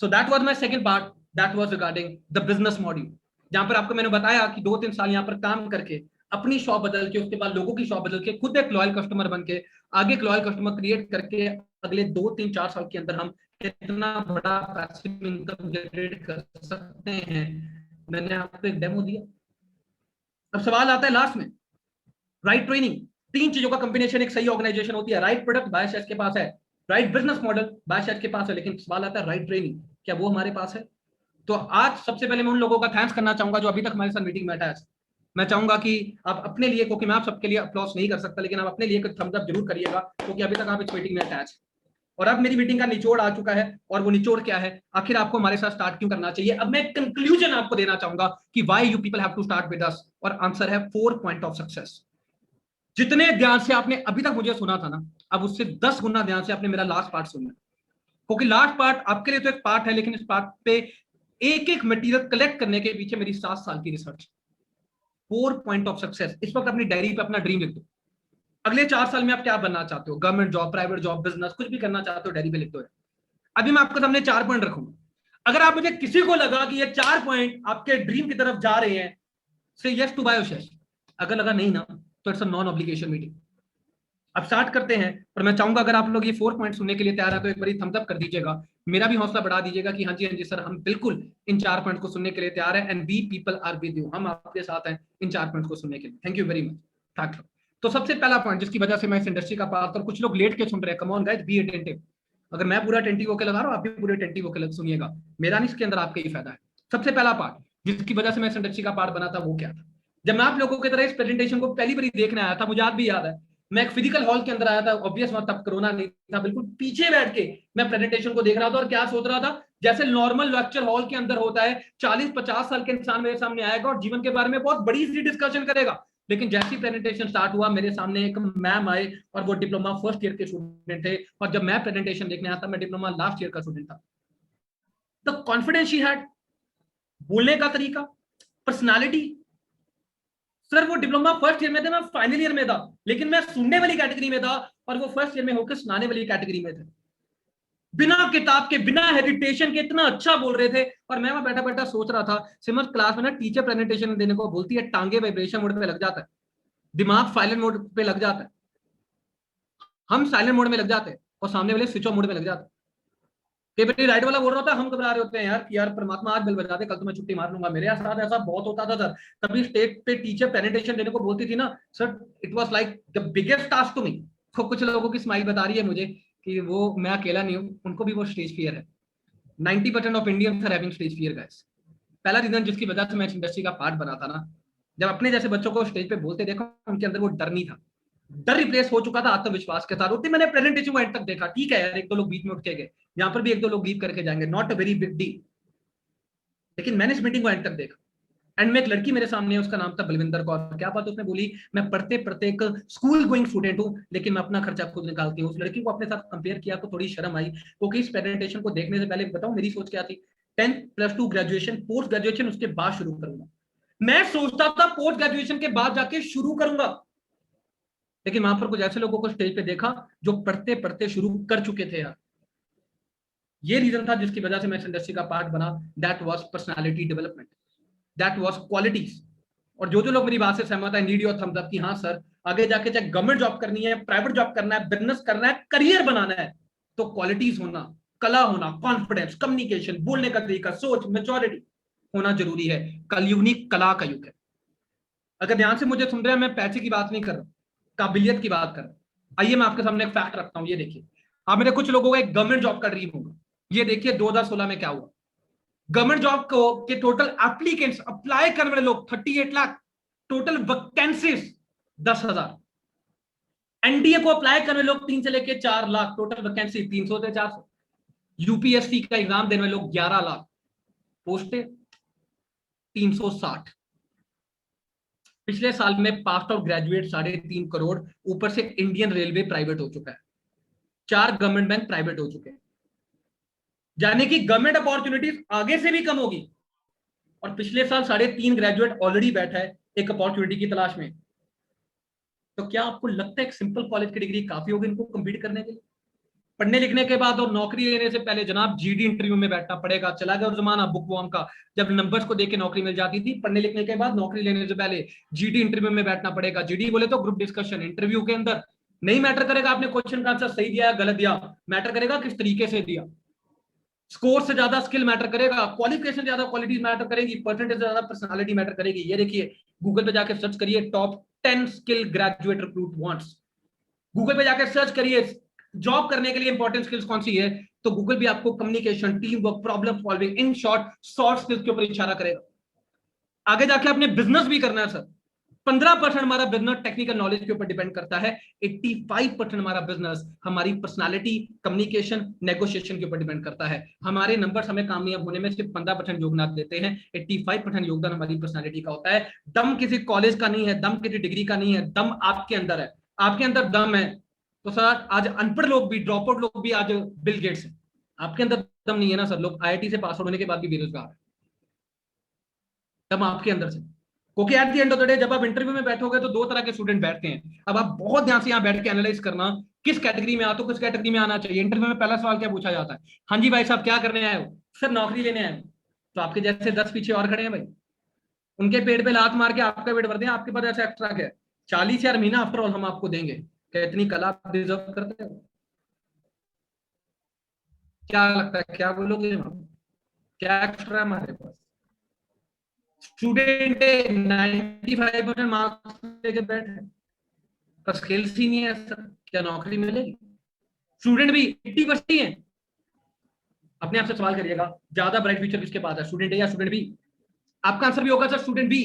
So that was my second part, that was regarding the business module, जहां पर आपको मैंने बताया कि 2-3 साल यहां पर काम करके, अपनी शॉप बदल के, उसके बाद लोगों की शॉप बदल के, खुद एक लॉयल कस्टमर बन के, आगे एक लॉयल कस्टमर क्रिएट करके, अगले 2-3-4 साल के अंदर हम कितना बड़ा पैसिव इनकम जनरेट कर सकते हैं। मैंने आपको एक डेमो दिया, अब सवाल आता है लास्ट में, राइट ट्रेनिंग, तीन चीजों का कॉम्बिनेशन एक सही ऑर्गेनाइजेशन होती है। राइट प्रोडक्ट बायशेष के पास है, राइट बिजनेस मॉडल बायशेष के पास है, लेकिन सवाल आता है राइट ट्रेनिंग, क्या वो हमारे पास है? तो आज सबसे पहले मैं उन लोगों का थैंक्स करना चाहूंगा जो अभी तक हमारे साथ मीटिंग में अटैच। मैं चाहूंगा कि आप अपने लिए, क्योंकि मैं आप सबके लिए अप्लॉस नहीं कर सकता, लेकिन आप अपने लिए कुछ थम्स अप जरूर करिएगा, क्योंकि अभी तक आप इस मीटिंग में अटैच। और अब मेरी मीटिंग का निचोड़ आ चुका है, और वो निचोड़ क्या है, आखिर आपको हमारे साथ स्टार्ट क्यों करना चाहिए। अब मैं कंक्लूजन आपको देना चाहूंगा कि why you people have to start with us, और आंसर है 4 पॉइंट ऑफ सक्सेस। जितने ध्यान से आपने अभी तक मुझे सुना था ना, अब उससे 10 गुना ध्यान से आपने मेरा लास्ट पार्ट सुनना, क्योंकि लास्ट पार्ट आपके लिए तो एक पार्ट है, लेकिन इस पार्ट पे एक एक मटेरियल कलेक्ट करने के पीछे मेरी 7 साल की रिसर्च। 4 पॉइंट ऑफ सक्सेस, इस वक्त अपनी डायरी पे अपना ड्रीम लिख दो। अगले 4 साल में आप क्या बनना चाहते हो, government job, private job, business, कुछ भी करना चाहते हो, डायरी पे लिख दो। अभी मैं आपके सामने 4 पॉइंट रखूंगा। अगर आप मुझे किसी को लगा कि ये 4 पॉइंट आपके ड्रीम की तरफ जा रहे हैं, से यस टू बायोशेष। अगर लगा नहीं ना, तो it's a non obligation meeting. अब स्टार्ट करते हैं, और मैं चाहूंगा अगर आप लोग ये 4 पॉइंट सुनने के लिए तैयार है तो एक बार थम्स अप कर दीजिएगा, मेरा भी हौसला बढ़ा दीजिएगा कि हाँ जी सर, हम बिल्कुल इन 4 पॉइंट को सुनने के लिए तैयार है, and we people are with you, हम आपके साथ हैं इन 4 पॉइंट को सुनने के लिए। Thank you very much, thank you. तो सबसे पहला पॉइंट जिसकी वजह से मैं इस इंडस्ट्री का पार्ट, और कुछ लोग लेट के सुन रहे हैं, come on guys, be attentive. अगर मैं पूरा अटेंटिव होकर लगा रहा हूं, आप भी पूरे अटेंटिव होकर सुनिएगा, मेरा नहीं, इसके अंदर आपका ही फायदा है। सबसे पहला पार्ट जिसकी वजह से मैं इस इंडस्ट्री का पार्ट बना था, वो क्या था? जब मैं आप लोगों की तरह इस प्रेजेंटेशन को पहली बार देखने आया था, मुझे आज भी याद है, मैं एक फिजिकल हॉल के अंदर आया था, ऑब्वियस वहां तब कोरोना नहीं था, बिल्कुल पीछे बैठ के मैं प्रेजेंटेशन को देख रहा था, और क्या सोच रहा था, जैसे नॉर्मल लेक्चर हॉल के अंदर होता है, 40-50 साल के इंसान मेरे सामने आएगा और जीवन के बारे में बहुत बड़ी सी डिस्कशन करेगा। लेकिन जैसी प्रेजेंटेशन स्टार्ट हुआ, मेरे सामने एक मैम आए, और वो डिप्लोमा फर्स्ट ईयर के स्टूडेंट थे, और जब मैं प्रेजेंटेशन देखने आया था, मैं डिप्लोमा लास्ट ईयर का स्टूडेंट था। द कॉन्फिडेंस शी हैड, बोलने का तरीका, पर्सनालिटी। सर वो डिप्लोमा फर्स्ट ईयर में थे, मैं फाइनल ईयर में था, लेकिन मैं सुनने वाली कैटेगरी में था, और वो फर्स्ट ईयर में होकर सुनाने वाली कैटेगरी में थे। बिना किताब के, बिना हेजिटेशन के इतना अच्छा बोल रहे थे, और मैं वहां बैठा बैठा सोच रहा था, सिमर क्लास में ना टीचर प्रेजेंटेशन देने को बोलती है, टांगे वाइब्रेशन मोड पे लग जाता है, दिमाग साइलेंट मोड पे लग जाता है, हम साइलेंट मोड में लग जाते हैं, और सामने वाले स्विच ऑफ मोड में लग जाते हैं। कई बार राइट वाला बोल रहा होता है, हम घबरा रहे होते हैं यार कि यार परमात्मा आज बेल बजा दे, कल तो मैं छुट्टी मार लूंगा। मेरे साथ ऐसा बहुत होता था सर, कभी स्टेज पे टीचर प्रेजेंटेशन देने को बोलती थी ना sir, it was like the biggest task to me. तो कुछ लोगों की स्माइल बता रही है मुझे कि वो मैं अकेला नहीं हूं, उनको भी वो स्टेज फियर है। 90% of Indians are having stage fear guys. पहला रीजन जिसकी वजह से मैं इस इंडस्ट्री का पार्ट बना था ना, जब अपने जैसे बच्चों को स्टेज पे बोलते देखा, उनके अंदर वो डर नहीं था, डर रिप्लेस हो चुका था आत्मविश्वास के साथ। उतनी मैंने प्रेजेंटेशन को एंड तक देखा, ठीक है यार, एक दो लोग बीच में उठ के गए, यहाँ पर भी एक दो लोग लीव करके जाएंगे, not a very big deal, लेकिन मैंने इस मीटिंग को एंड तक देखा। एंड में एक लड़की मेरे सामने है, उसका नाम था बलविंदर कौर। क्या बात उसने बोली, मैं पढ़ते पढ़ते एक स्कूल गोइंग स्टूडेंट हूँ, लेकिन मैं अपना खर्चा खुद निकालती हूँ। उस लड़की को अपने साथ कंपेयर किया तो थोड़ी शर्म आई, क्योंकि इस प्रेजेंटेशन को देखने से पहले बताऊं मेरी सोच क्या थी, 10+2 ग्रेजुएशन, पोस्ट ग्रेजुएशन उसके बाद शुरू करूंगा। मैं सोचता था पोस्ट ग्रेजुएशन के बाद जाके शुरू करूंगा, लेकिन वहां पर कुछ ऐसे लोगों को स्टेज पे देखा जो पढ़ते पढ़ते शुरू कर चुके थे यार। ये रीजन था जिसकी वजह से मैं इस इंडस्ट्री का पार्ट बना। That was personality development, that was qualities. और जो जो लोग मेरी बात से सहमत है, नीड योर थम्स अप कि हाँ सर, आगे जाके चाहे गवर्नमेंट जॉब करनी है, प्राइवेट जॉब करना है, बिजनेस करना है, करियर बनाना है, तो क्वालिटीज होना, कला होना, कॉन्फिडेंस, कम्युनिकेशन, बोलने का तरीका, सोच, मेच्योरिटी होना जरूरी है। कलयुग नहीं, कला का युग है। अगर ध्यान से मुझे सुन रहे हैं, मैं पैसे की बात नहीं कर रहा, काबिलियत की बात कर रहा हूं। आइए मैं आपके सामने एक फैक्ट रखता हूं, ये देखिए। आप मेरे कुछ लोगों का एक गवर्नमेंट जॉब का ड्रीम होगा, ये देखिए 2016 में क्या हुआ। गवर्नमेंट जॉब को के टोटल एप्लीकेंट्स, अप्लाई करने वाले लोग 38 लाख, टोटल वैकेंसीज 10,000। एनडीए को अप्लाई करने वाले लोग 3 से लेकर 4 लाख, टोटल वैकेंसी 300 से 400। यूपीएससी का एग्जाम देने वाले लोग 11 लाख, पोस्टें 360। पिछले साल में पास आउट ग्रेजुएट 3.5 करोड़, ऊपर से इंडियन रेलवे प्राइवेट हो चुका है, 4 गवर्नमेंट बैंक प्राइवेट हो चुके हैं, यानी कि गवर्नमेंट अपॉर्चुनिटीज आगे से भी कम होगी। और पिछले साल 3.5 ग्रेजुएट ऑलरेडी बैठा है एक अपॉर्चुनिटी की तलाश में। तो क्या आपको लगता है एक सिंपल कॉलेज की डिग्री काफी होगी इनको कम्पीट करने के लिए? पढ़ने लिखने के बाद और नौकरी लेने से पहले जनाब जीडी इंटरव्यू में बैठना पड़ेगा। चला गया और जमाना बुक वॉर्म का, जब नंबर्स को देख के नौकरी मिल जाती थी। पढ़ने लिखने के बाद नौकरी लेने से पहले जीडी इंटरव्यू में बैठना पड़ेगा। जीडी बोले तो ग्रुप डिस्कशन, इंटरव्यू के अंदर नहीं मैटर करेगा आपने क्वेश्चन का आंसर सही दिया या गलत दिया, मैटर करेगा किस तरीके से दिया। स्कोर से ज्यादा स्किल मैटर करेगा, क्वालिफिकेशन से ज्यादा क्वालिटी मैटर करेगी, परसेंटेज से ज्यादा पर्सनालिटी मैटर करेगी। ये देखिए, गूगल पे जाके सर्च करिए top 10 skill graduate recruit wants. Google पे जाकर सर्च करिए जॉब करने के लिए इंपॉर्टेंट स्किल्स कौन सी है, तो गूगल भी आपको communication, team work, problem solving, in short soft skills के ऊपर इशारा करेगा। आगे जाके आपने बिजनेस भी करना है सर, 15% हमारा बिजनेस टेक्निकल नॉलेज के ऊपर डिपेंड करता है, 85% हमारा बिजनेस हमारी पर्सनालिटी, कम्युनिकेशन, नेगोशिएशन के ऊपर डिपेंड करता है। हमारे नंबर्स हमें कामयाब होने में सिर्फ 15% योगदान देते हैं, 85% योगदान हमारी पर्सनालिटी का होता है। दम किसी कॉलेज का नहीं है, दम किसी डिग्री का नहीं है, दम आपके अंदर है। आपके अंदर दम है तो सर आज अनपढ़ लोग भी, ड्रॉप आउट लोग भी आज बिल गेट्स हैं। आपके अंदर दम नहीं है ना सर, लोग आईआईटी से पास आउट होने के बाद भी बेरोजगार है। दम आपके अंदर से, क्योंकि at the end of the day जब आप इंटरव्यू में बैठोगे तो दो तरह के स्टूडेंट बैठते हैं। अब आप बहुत ध्यान से यहाँ बैठ के एनालाइज करना किस कैटेगरी में आते हो, किस कैटेगरी में आना चाहिए। इंटरव्यू में पहला सवाल क्या पूछा जाता है, हाँ जी भाई साहब क्या करने आए हो, सर नौकरी लेने आए हो। तो आपके जैसे 10 पीछे और खड़े हैं भाई, उनके पेट पे लात मार के आपका पेट भर दें, आपके पास ऐसा एक्स्ट्रा क्या है, 40,000 महीना आफ्टर ऑल हम आपको देंगे, क्या इतनी कला आप डिजर्व करते हो? क्या लगता है, क्या बोलोगे, क्या एक्स्ट्रा है हमारे पास? स्टूडेंट 95% मार्क्स लेके बैठे, पर स्किल्स ही नहीं है सर, क्या नौकरी मिलेगी? स्टूडेंट भी 80% ही है। अपने आप से सवाल करिएगा, ज्यादा ब्राइट फ्यूचर किसके पास है, स्टूडेंट ए या स्टूडेंट बी? आपका आंसर भी होगा sir student B.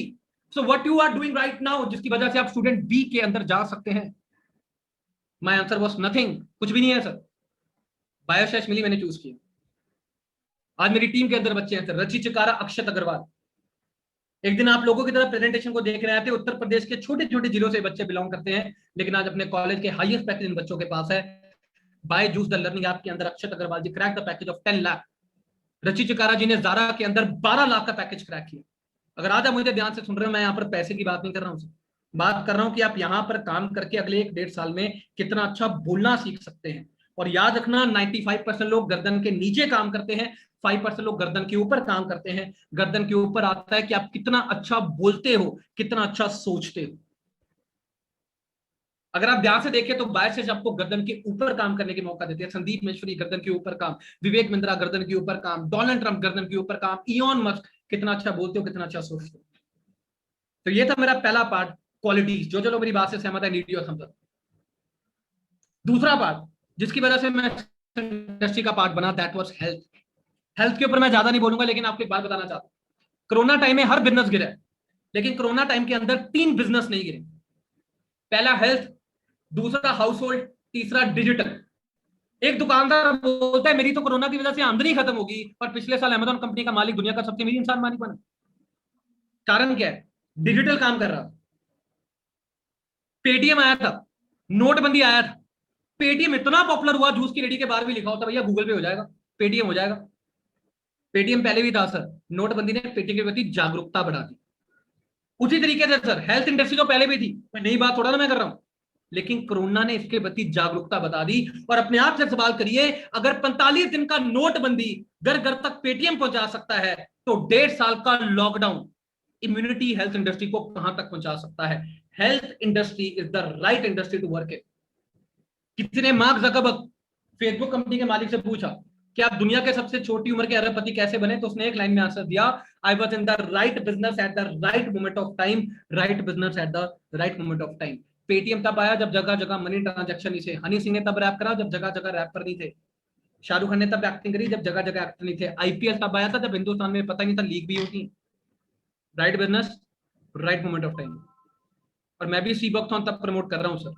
So what you are doing right now, जिसकी वजह से आप स्टूडेंट बी के अंदर जा सकते हैं? माय आंसर वाज नथिंग, कुछ भी नहीं है सर। बायोसाइंस मिली, मैंने चूज किया। आज मेरी टीम के अंदर बच्चे हैं सर, रचि चिकारा, अक्षत अग्रवाल। एक दिन आप लोगों की तरह प्रेजेंटेशन को देख रहे आए थे, उत्तर प्रदेश के छोटे छोटे जिलों से बच्चे बिलोंग करते हैं, लेकिन आज अपने कॉलेज के हाईएस्ट पैकेज इन बच्चों के पास है। Byju's the learning app के अंदर Akshat Agrawal ji crack the package of 10 lakh. Rachi Chikara जी ने जारा के अंदर 12 लाख का पैकेज क्रैक किया। अगर आज आप मुझे ध्यान से सुन रहे हो, मैं यहाँ पर पैसे की बात नहीं कर रहा हूँ, बात कर रहा हूँ कि आप यहाँ पर काम करके अगले 1-1.5 साल में कितना अच्छा बोलना सीख सकते हैं। और याद रखना, 95% लोग गर्दन के नीचे काम करते हैं, 5% लोग गर्दन के ऊपर काम करते हैं। गर्दन के ऊपर आता है कि आप कितना अच्छा बोलते हो, कितना अच्छा सोचते हो। अगर आप ध्यान से देखें तो बायसेज आपको गर्दन के ऊपर काम करने के मौका देते हैं। संदीप महेश्वरी गर्दन के ऊपर काम, विवेक मिंद्रा गर्दन के ऊपर काम, डोनाल्ड ट्रंप गर्दन के ऊपर काम, इलॉन मस्क कितना अच्छा बोलते हो, कितना अच्छा सोचते हो। तो ये था मेरा पहला पार्ट, क्वालिटीज। जो लोग मेरी बात से सहमत है, नीड योर थम्स अप। दूसरा पार्ट जिसकी वजह से मैं इंडस्ट्री का पार्ट बना, दैट वाज हेल्थ। हेल्थ के ऊपर मैं ज्यादा नहीं बोलूंगा, लेकिन आपको एक बात बताना चाहता हूं। कोरोना टाइम में हर बिजनेस गिरा है, लेकिन कोरोना टाइम के अंदर 3 बिजनेस नहीं गिरे। पहला हेल्थ, दूसरा हाउस होल्ड, तीसरा डिजिटल। एक दुकानदार बोलता है मेरी तो कोरोना की वजह से आमदनी खत्म होगी, और पिछले साल अमेजॉन कंपनी का मालिक, दुनिया का सबसे अमीर इंसान मालिक बना। कारण क्या है? डिजिटल काम कर रहा था। पेटीएम आया था, नोटबंदी आया था, पेटीएम इतना पॉपुलर हुआ, जूस की रेडी के बाहर भी लिखा होता भैया गूगल पे हो जाएगा, पेटीएम हो जाएगा। पेटीएम पहले भी था सर, नोटबंदी ने पेटीएम के प्रति जागरूकता बढ़ा दी। उसी तरीके से सर हेल्थ इंडस्ट्री तो पहले भी थी, नई बात थोड़ा ना मैं कर रहा हूं, लेकिन कोरोना ने इसके प्रति जागरूकता बता दी। और अपने आप से सवाल करिए, अगर 45 दिन का नोटबंदी घर घर तक पेटीएम पहुंचा सकता है, तो 1.5 साल का लॉकडाउन इम्यूनिटी हेल्थ इंडस्ट्री को कहां तक पहुंचा सकता है? Health industry is the right industry to work in. कितने मार्क ज़करबर्ग फेसबुक कंपनी के मालिक से पूछा कि आप दुनिया के सबसे छोटी उम्र के अरबपति कैसे बने, तो उसने एक लाइन में आंसर दिया, I was in the right business at the right moment of time, right business at the right moment of time. Paytm तब आया जब जगह जगह मनी ट्रांजैक्शन नहीं थे। हनी सिंह ने तब रैप करा जब जगह जगह रैपर नहीं थे। शाहरुख खान ने तब एक्टिंग करी जब जगह जगह एक्टर नहीं थे। आईपीएल तब आया था जब हिंदुस्तान में पता नहीं था लीग भी होती। Right business, right moment of time. और मैं भी सीबॉक्थॉन तब प्रमोट कर रहा हूं सर,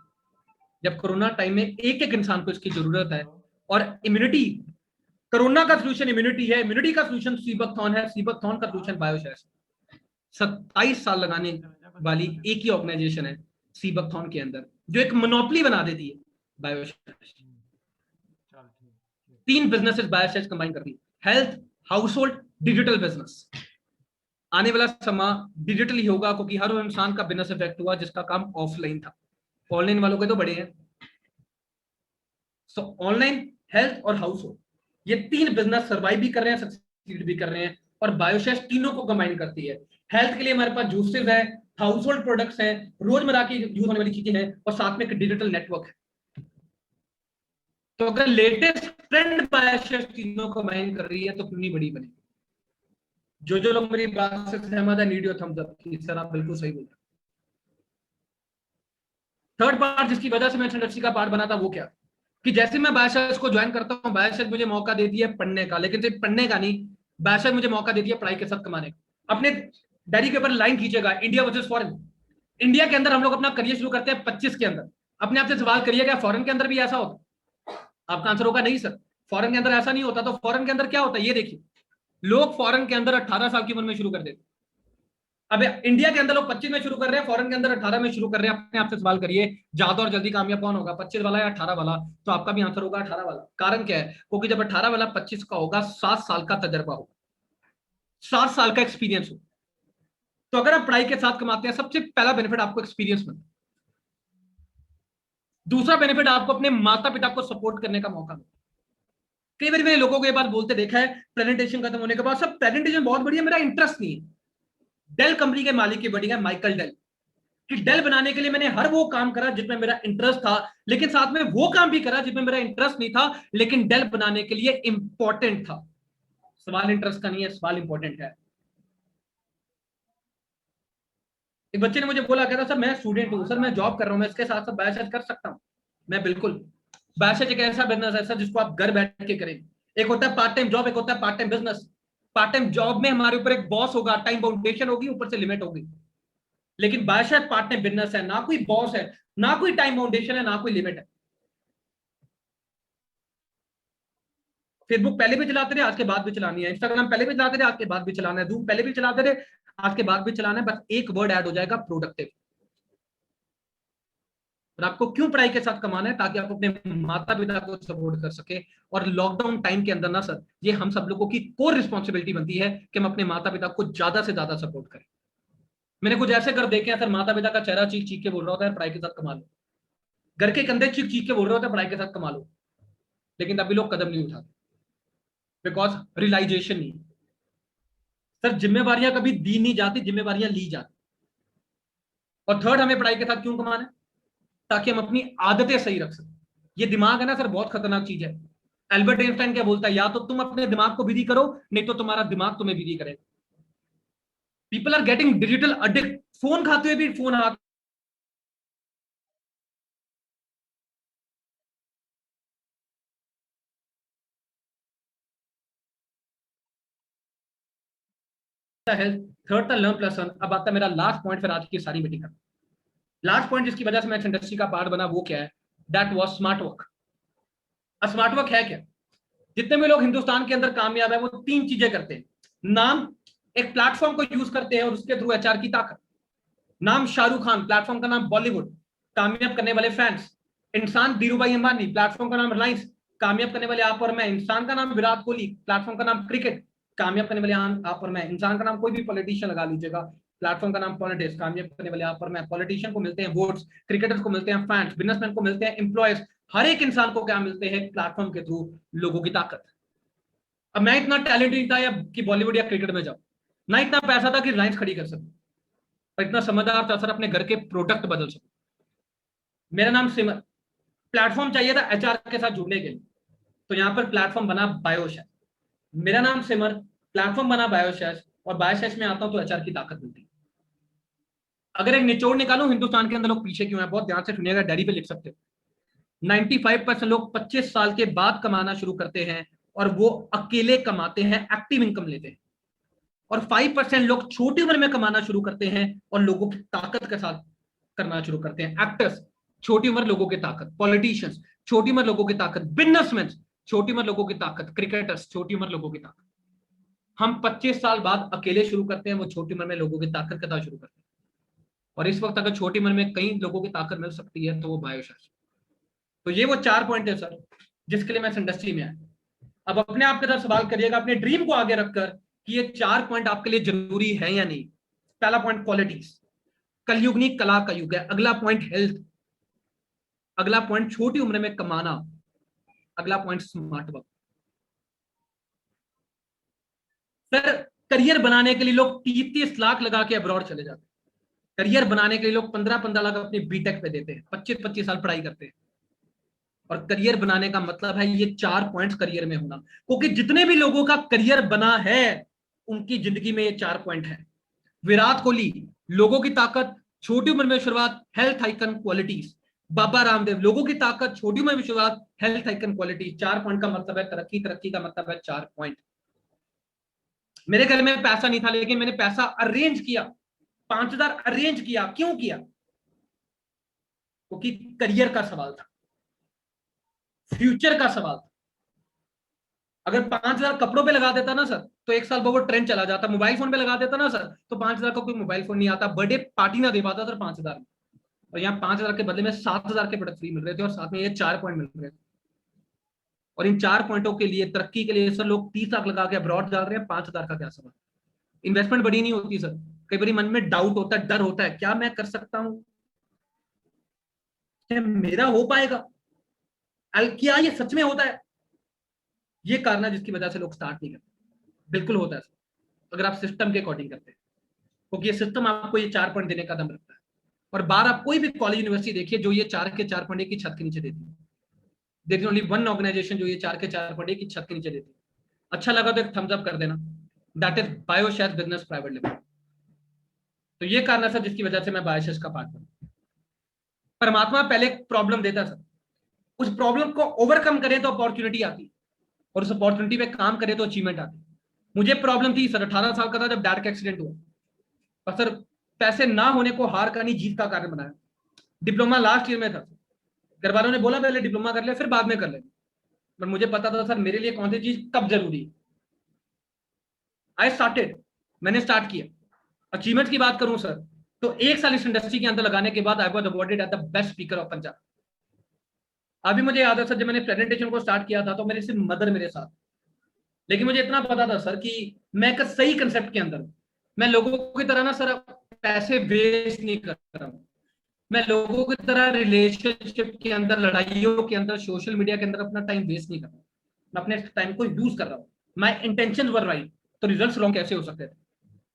जब कोरोना टाइम में एक एक इंसान को इसकी जरूरत है। और इम्यूनिटी, कोरोना का सोल्यूशन इम्यूनिटी है, इम्यूनिटी का सोल्यूशन सीबॉक्थॉन है, सीबॉक्थॉन का सोल्यूशन बायोशेस। 27 साल लगाने वाली एक ही ऑर्गेनाइजेशन है सीबॉक्थॉन के अंदर, जो एक मोनोपोली बना देती है बायोशेस। 3 बिजनेसेस बायोशेस कंबाइन करती है, health, house hold, digital business. आने वाला समय डिजिटल ही होगा, क्योंकि हर इंसान का बिजनेस इफेक्ट हुआ जिसका काम ऑफलाइन था। ऑनलाइन वालों के तो बड़े हैं। सो ऑनलाइन, हेल्थ और हाउस होल्ड, ये 3 बिजनेस सर्वाइव भी कर रहे हैं, सक्सीड भी कर रहे हैं। और बायोशेस तीनों को कंबाइन करती है। हेल्थ के लिए हमारे पास जूसेस है, हाउस होल्ड प्रोडक्ट्स हैं, रोजमर्रा की यूज होने वाली चीजें हैं, और साथ में एक डिजिटल नेटवर्क है। तो अगर लेटेस्ट ट्रेंड बायसेस तीनों कंबाइन कर रही है तो क्यों नहीं बड़ी बनेगी? जो लोग मेरी बात से सहमत है, नीड योर थम्स अप कि सर आप बिल्कुल सही बोल रहे हैं। थर्ड पार्ट जिसकी वजह से मैं इंडस्ट्री का पार्ट बना था वो क्या, कि जैसे मैं बायसेस को ज्वाइन करता हूँ, बायसेस मुझे मौका देती है पढ़ने का, लेकिन सिर्फ पढ़ने का नहीं, बायसेस मुझे मौका देती है पढ़ाई के साथ कमाने का। अपने डायरी के ऊपर लाइन खींचेगा, इंडिया वर्सेस फॉरेन। इंडिया के अंदर हम लोग अपना करियर शुरू करते हैं 25 के अंदर। अपने आप से सवाल करिए, क्या फॉरेन के अंदर भी ऐसा होता? आपका आंसर होगा नहीं सर, फॉरेन के अंदर ऐसा नहीं होता। तो फॉरेन के अंदर क्या होता है ये देखिए, लोग फॉरेन के अंदर 18 साल की उम्र में शुरू कर देते। अब इंडिया के अंदर लोग 25 में शुरू कर रहे हैं, फॉरेन के अंदर 18 में शुरू कर रहे हैं। अपने आप से सवाल करिए, ज्यादा और जल्दी कामयाब कौन होगा, 25 वाला या 18 वाला? तो आपका भी आंसर होगा 18 वाला। कारण क्या है? क्योंकि जब 18 वाला 25 का होगा, 7 साल का तजर्बा होगा, 7 साल का एक्सपीरियंस हो। तो अगर आप पढ़ाई के साथ कमाते हैं, सबसे पहला बेनिफिट आपको एक्सपीरियंस मिलता है। दूसरा बेनिफिट आपको अपने माता पिता को सपोर्ट करने का मौका मिलता है। कई बार मैंने लोगों को ये बात बोलते देखा है प्रेजेंटेशन खत्म होने के बाद, सब प्रेजेंटेशन बहुत बढ़िया, मेरा इंटरेस्ट नहीं है। डेल कंपनी के मालिक की बड़ी है माइकल डेल, कि डेल बनाने के लिए मैंने हर वो काम करा जिसमें मेरा इंटरेस्ट था, लेकिन साथ में वो काम भी करा जिसमें मेरा इंटरेस्ट नहीं था, लेकिन डेल बनाने के लिए इंपॉर्टेंट था। सवाल इंटरेस्ट का नहीं है, सवाल इंपॉर्टेंट है। एक बच्चे ने मुझे बोला, कहता सर मैं स्टूडेंट हूं, सर मैं जॉब कर रहा हूं, मैं इसके साथ साथ बायोसेज कर सकता हूं? मैं बिल्कुल। बायोसेज एक ऐसा बिजनेस है सर जिसको आप घर बैठ के करेंगे। एक होता है पार्ट टाइम जॉब, एक होता है part time business. Part time job में हमारे ऊपर एक बॉस होगा, टाइम बाउंडेशन होगी, ऊपर से लिमिट होगी। लेकिन बायोसेज पार्ट टाइम बिजनेस है, ना कोई बॉस है, ना कोई टाइम बाउंडेशन है, ना कोई लिमिट है। फेसबुक पहले भी चलाते रहे, आज के बाद भी चलानी है। इंस्टाग्राम पहले भी चलाते रहे, आज के बाद भी चलाना है। जूम पहले भी चलाते रहे, आज के बाद भी चलाना है। बस एक वर्ड ऐड हो जाएगा, प्रोडक्टिव। और आपको क्यों पढ़ाई के साथ कमाना है? ताकि आप अपने माता पिता को सपोर्ट कर सके। और लॉकडाउन टाइम के अंदर ना सर, ये हम सब लोगों की कोर रिस्पॉन्सिबिलिटी बनती है कि हम अपने माता पिता को ज्यादा से ज्यादा सपोर्ट करें। मैंने कुछ ऐसे घर देखे हैं सर, माता पिता का चेहरा चीख चीख के बोल रहा होता है पढ़ाई के साथ कमा लो, घर के कंधे चीख चीख के बोल रहे होते हैं पढ़ाई के साथ कमा लो, लेकिन तभी लोग कदम नहीं उठाते, बिकॉज रियलाइजेशन नहीं। सर जिम्मेवारियां कभी दी नहीं जाती, जिम्मेवारियां ली जाती। और थर्ड, हमें पढ़ाई के साथ क्यों कमाना है? ताकि हम अपनी आदतें सही रख सकें। ये दिमाग है ना सर, बहुत खतरनाक चीज है। एल्बर्ट आइंस्टाइन क्या बोलता है, या तो तुम अपने दिमाग को बिजी करो, नहीं तो तुम्हारा दिमाग तुम्हें बिजी करेगा। People are getting digital addict. Phone खाते हुए भी फोन हाथ हेल्थ। थर्ड था लर्न प्लस अर्न। अब आता है मेरा लास्ट पॉइंट, फिर आज की सारी मीटिंग का लास्ट पॉइंट, जिसकी वजह से मैं इंडस्ट्री का पार्ट बना, वो क्या है? That was smart work. Smart work है क्या? जितने भी लोग हिंदुस्तान के अंदर कामयाब है, वो 3 चीजें करते हैं। नाम, एक प्लेटफॉर्म को यूज करते हैं और उसके थ्रू एचआर की ताकत। नाम शाहरुख खान, प्लेटफॉर्म का नाम बॉलीवुड, कामयाब करने वाले फैंस। इंसान धीरू भाई अंबानी, प्लेटफॉर्म का नाम रिलायंस, कामयाब करने वाले आप और मैं। इंसान का नाम विराट कोहली, प्लेटफॉर्म का नाम क्रिकेट, कामयाब करने वाले आप और मैं। इंसान का नाम कोई भी पॉलिटिशियन लगा लीजिएगा, प्लेटफॉर्म का नाम पॉलिटिक्स, कामयाब करने वाले आप और मैं। पॉलिटिशियन को मिलते हैं वोट्स, क्रिकेटर्स को मिलते हैं फैंस, बिजनेसमैन को मिलते हैं एम्प्लॉयज। हर एक इंसान को क्या मिलते हैं? प्लेटफॉर्म के थ्रू लोगों की ताकत। अब मैं इतना टैलेंट नहीं था या कि बॉलीवुड या क्रिकेट में जाऊं, ना इतना पैसा था कि रिलायंस खड़ी कर सकूं, पर इतना समझदार था सर, अपने घर के प्रोडक्ट बदल सकूं। मेरा नाम सिमर, प्लेटफॉर्म चाहिए था एचआर के साथ जुड़ने के लिए, तो यहां पर प्लेटफॉर्म बना बायोशैस। मेरा नाम सिमर, प्लेटफॉर्म बना बायोशैस, और बायोशैस में आता हूं तो एचआर की ताकत मिलती है। अगर एक निचोड़ निकालूं, हिंदुस्तान के अंदर लोग पीछे क्यों है, बहुत ध्यान से सुनिएगा, डायरी पे लिख सकते हो। 95% लोग 25 साल के बाद कमाना शुरू करते हैं, और वो अकेले कमाते हैं, एक्टिव इनकम लेते हैं। और 5% लोग छोटी उम्र में कमाना शुरू करते हैं और लोगों की ताकत के साथ करना शुरू करते हैं। एक्टर्स, छोटी उम्र लोगों की ताकत। पॉलिटिशियंस, छोटी उम्र लोगों की ताकत। बिजनेसमैन, छोटी उम्र लोगों की ताकत। क्रिकेटर्स, छोटी उम्र लोगों की ताकत। हम 25 साल बाद अकेले शुरू करते हैं, वो छोटी उम्र में लोगों की ताकत के साथ शुरू करते हैं। और इस वक्त अगर छोटी उम्र में कई लोगों की ताकत मिल सकती है तो वो बायोशैस। तो ये वो 4 पॉइंट है सर, जिसके लिए मैं इस इंडस्ट्री में आया। अब अपने आप के साथ सवाल करिएगा, अपने ड्रीम को आगे रखकर, कि ये 4 पॉइंट आपके लिए जरूरी है या नहीं। पहला पॉइंट क्वालिटीज, कलयुग नहीं कला का युग है। अगला पॉइंट हेल्थ। अगला पॉइंट छोटी उम्र में कमाना। अगला point smart work. Sir career बनाने के लिए लोग 30-30 लाख लगा के अब्रॉड चले जाते हैं। करियर बनाने के लिए लोग 15-15 लाख अपने बीटेक पे देते हैं, 25-25 साल पढ़ाई करते हैं, और करियर बनाने का मतलब है ये 4 पॉइंट्स करियर में होना, क्योंकि जितने भी लोगों का करियर बना है उनकी जिंदगी में ये 4 पॉइंट है। विराट कोहली, लोगों की ताकत, छोटी उम्र में शुरुआत, health icon, qualities. Baba Ramdev, लोगों की ताकत, छोटी उम्र में शुरुआत, हेल्थ आइकन, क्वालिटी। 4 पॉइंट का मतलब है तरक्की, तरक्की का मतलब है 4 पॉइंट। मेरे घर में पैसा नहीं था, लेकिन मैंने पैसा अरेंज किया, 5,000 अरेंज किया। क्यों किया? क्योंकि करियर का सवाल था, फ्यूचर का सवाल था। अगर 5,000 कपड़ों पे लगा देता ना सर, तो 1 साल बाद वो ट्रेंड चला जाता। मोबाइल फोन पे लगा देता ना सर, तो 5,000 का कोई मोबाइल फोन नहीं आता, बर्थडे पार्टी ना दे पाता सर 5,000 में। और यहाँ 5,000 के बदले में 7,000 के प्रोडक्ट फ्री मिल रहे थे, और साथ में ये 4 पॉइंट मिल रहे थे। और इन 4 पॉइंटों के लिए, तरक्की के लिए सर लोग 30 लाख लगा के अब्रॉड जा रहे हैं। 5,000 का क्या सवाल? इन्वेस्टमेंट बड़ी नहीं होती सर, कई बार मन में डाउट होता है, डर होता है, क्या मैं कर सकता हूं, क्या मेरा हो पाएगा, क्या ये सच में होता है? ये कारण है जिसकी वजह से लोग स्टार्ट नहीं करते। बिल्कुल होता है सर, अगर आप सिस्टम के अकॉर्डिंग करते हैं, क्योंकि ये सिस्टम आपको ये 4 पॉइंट देने का दम रखता है। और बाहर आप कोई भी कॉलेज यूनिवर्सिटी देखिए जो ये 4 के 4 पॉइंट एक की छत के नीचे देती है। There is only one organisation जो ये 4 के 4 पॉइंट एक की छत के नीचे देती है। अच्छा लगा तो एक थम्स अप कर देना। That is Bioshare business private limited. तो ये कारण है सर जिसकी वजह से मैं बायोशेयर का पार्टनर हूं। परमात्मा पहले एक प्रॉब्लम देता सर, उस प्रॉब्लम को ओवरकम करें तो अपॉर्चुनिटी आती, और उस अपॉर्चुनिटी पे काम करें तो अचीवमेंट आती। मुझे प्रॉब्लम थी सर, 18 साल का था जब डैड का एक्सीडेंट हुआ, और सर पैसे ना होने को हार का नहीं जीत का कारण बनाया। डिप्लोमा लास्ट ईयर में था, घर वालों ने बोला पहले डिप्लोमा कर ले फिर बाद में कर ले, पर मुझे पता था सर मेरे लिए कौन सी चीज कब जरूरी है। आई स्टार्टेड, मैंने स्टार्ट किया। अचीवमेंट की बात करूं सर, तो 1 साल इस इंडस्ट्री के अंदर लगाने के बाद I was awarded at the best speaker of Punjab. अभी मुझे याद है सर, जब मैंने प्रेजेंटेशन को स्टार्ट किया था तो मेरे सिर्फ मदर मेरे साथ, लेकिन मुझे इतना पता था सर कि मैं एक सही कंसेप्ट के अंदर, मैं लोगों की तरह ना सर पैसे वेस्ट नहीं कर रहा हूं, मैं लोगों की तरह रिलेशनशिप के अंदर, लड़ाइयों के अंदर, सोशल मीडिया के अंदर अपना टाइम वेस्ट नहीं कर रहा हूं, मैं अपने टाइम को यूज कर रहा हूं। माय इंटेंशन वर राइट, तो रिजल्ट्स रॉन्ग कैसे हो सकते थे?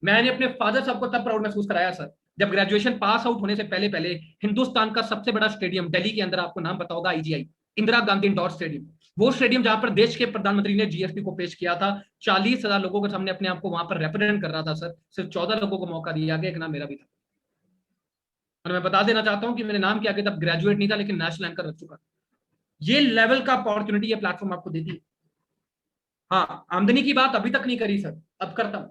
मैंने अपने फादर साहब को तब प्राउड महसूस कराया सर, जब ग्रेजुएशन पास आउट होने से पहले पहले हिंदुस्तान का सबसे बड़ा स्टेडियम दिल्ली के अंदर, आपको नाम पता होगा, IGI, Indira Gandhi indoor stadium, वो स्टेडियम जहां पर देश के प्रधानमंत्री ने जीएसटी को पेश किया था, 40,000 लोगों के सामने अपने आप को वहां पर रिप्रेजेंट कर रहा था सर, सिर्फ 14 लोगों को मौका दिया गया, एक नाम मेरा भी था। और मैं बता देना चाहता हूं कि मेरे नाम के आगे तब ग्रेजुएट नहीं था, लेकिन नेशनल एंकर रह चुका। ये लेवल का अपॉर्चुनिटी, ये प्लेटफॉर्म आपको देती है। हाँ, आमदनी की बात अभी तक नहीं करी सर, अब करता हूं।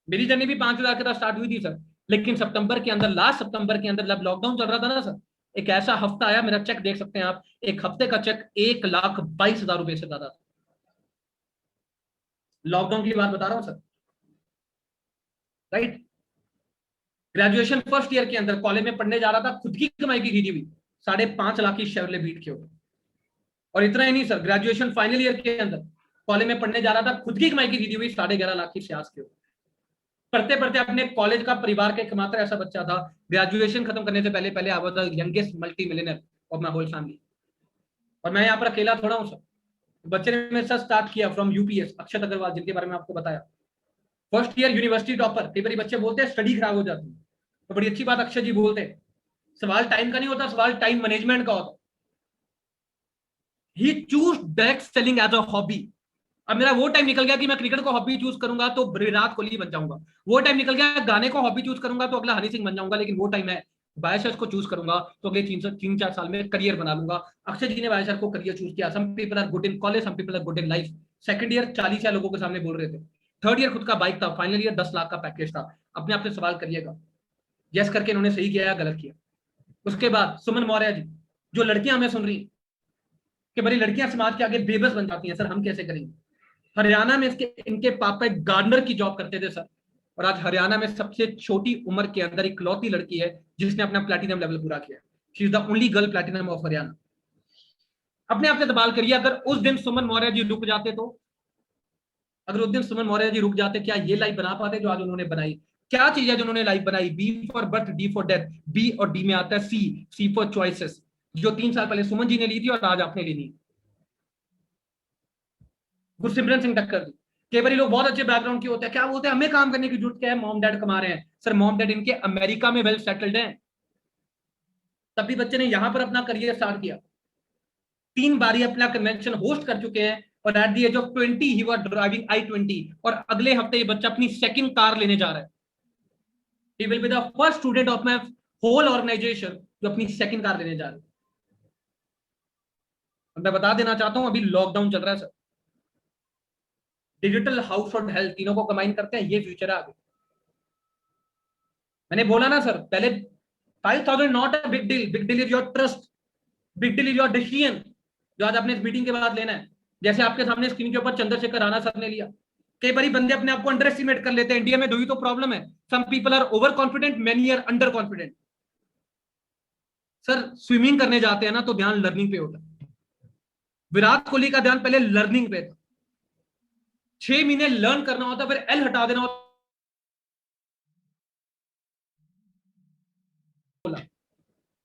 मेरी जर्नी भी 5,000 के साथ स्टार्ट हुई थी सर, लेकिन सितंबर के अंदर, लास्ट सितंबर के अंदर जब लॉकडाउन चल रहा था ना सर, एक ऐसा हफ्ता आया, मेरा चेक देख सकते हैं आप, एक हफ्ते का चेक 1,22,000 रुपए से ज्यादा था। लॉकडाउन की बात बता रहा हूं sir, right. Graduation first year के अंदर कॉलेज में पढ़ने जा रहा था, खुद की कमाई की खींची हुई 5.5 लाख की शेवरले बीट के ऊपर। और इतना ही नहीं सर, ग्रेजुएशन फाइनल ईयर के अंदर कॉलेज में पढ़ने जा रहा था, खुद की कमाई की खींची हुई 11.5 लाख की सियास के ऊपर। पढ़ते पढ़ते अपने कॉलेज का, परिवार का एकमात्र ऐसा बच्चा था, ग्रेजुएशन खत्म करने से पहले पहले I was the youngest multi millionaire of my whole family. और मैं यहाँ पर अकेला थोड़ा हूँ सर, बच्चे ने मेरे साथ स्टार्ट किया फ्रॉम यूपीएस, अक्षत अग्रवाल, जिनके बारे में आपको बताया, फर्स्ट ईयर यूनिवर्सिटी टॉपर। कई बार बच्चे बोलते हैं स्टडी खराब हो जाती है, तो बड़ी अच्छी बात अक्षय जी बोलते हैं, सवाल टाइम का नहीं होता, सवाल टाइम मैनेजमेंट का होता। He choose direct selling as a hobby. अब मेरा वो टाइम निकल गया कि मैं क्रिकेट को हॉबी चूज करूंगा तो विराट कोहली बन जाऊंगा, वो टाइम निकल गया गाने को हॉबी चूज करूंगा तो अगला हनी सिंह बन जाऊंगा, लेकिन वो टाइम है बायोशेयर को चूज करूंगा तो अगले 3-4 साल में करियर बना लूंगा। अक्षय जी ने बायोशेयर को करियर चूज किया। Some people are good in college, some people are good in life. Second year 40 लोगों के सामने बोल रहे थे, थर्ड ईयर खुद का बाइक था, फाइनल ईयर 10 लाख का पैकेज था। अपने आप से सवाल करिएगा, यस करके इन्होंने सही किया या गलत किया। उसके बाद सुमन मौर्य जी, जो लड़कियां हमें सुन रही कि बड़ी लड़कियां समाज के आगे बेबस बन जाती हैं, सर हम कैसे करेंगे। हरियाणा में इनके पापा एक गार्डनर की जॉब करते थे सर, और आज हरियाणा में सबसे छोटी उम्र के अंदर इकलौती लड़की है जिसने अपना प्लैटिनम लेवल पूरा किया। She is the only girl platinum of Haryana. अपने आप से सवाल करिए, अगर उस दिन सुमन मौर्य जी रुक जाते तो, अगर उस दिन सुमन मौर्य जी रुक जाते, क्या ये लाइफ बना पाते जो आज उन्होंने बनाई? क्या चीज है जो उन्होंने लाइफ बनाई? B for birth, D for death, B और डी में आता है सी, सी फॉर चॉइसेस, जो 3 साल पहले सुमन जी ने ली थी और आज आपने ली। गुरसिमरन सिंह टक्कर जी, कई बार लोग बहुत अच्छे बैकग्राउंड के होते हैं, क्या बोलते हैं हमें काम करने की जरूरत क्या है, मॉम डैड कमा रहे हैं। सर मॉम डैड इनके अमेरिका में वेल सेटल्ड हैं, तब भी बच्चे ने यहां पर अपना करियर स्टार्ट किया। 3 बारी अपना कन्वेंशन होस्ट कर चुके हैं, और at the age of 20 he was driving i20, और अगले हफ्ते ये बच्चा अपनी सेकंड कार लेने जा रहा है। He will be the first student of my whole organisation जो अपनी सेकंड कार लेने जा रहा है। मैं बता देना चाहता हूं, अभी लॉकडाउन चल रहा है सर, डिजिटल हाउस और हेल्थ तीनों को कंबाइन करते हैं, ये फ्यूचर है आगे। मैंने बोला ना सर पहले, 5,000 not a big deal, big deal is your trust, big deal is your decision, जो आज आपने इस मीटिंग के बाद लेना है। जैसे आपके सामने स्क्रीन के ऊपर चंद्रशेखर राणा सर ने लिया। कई बार बंदे अपने आप को अंडर एस्टिमेट कर लेते हैं, इंडिया में दो ही तो प्रॉब्लम है, some people are over confident, many are under confident. Sir swimming करने जाते हैं ना तो ध्यान लर्निंग पे होता है। विराट कोहली का ध्यान पहले लर्निंग पे था, 6 महीने लर्न करना होता, फिर एल हटा देना होता।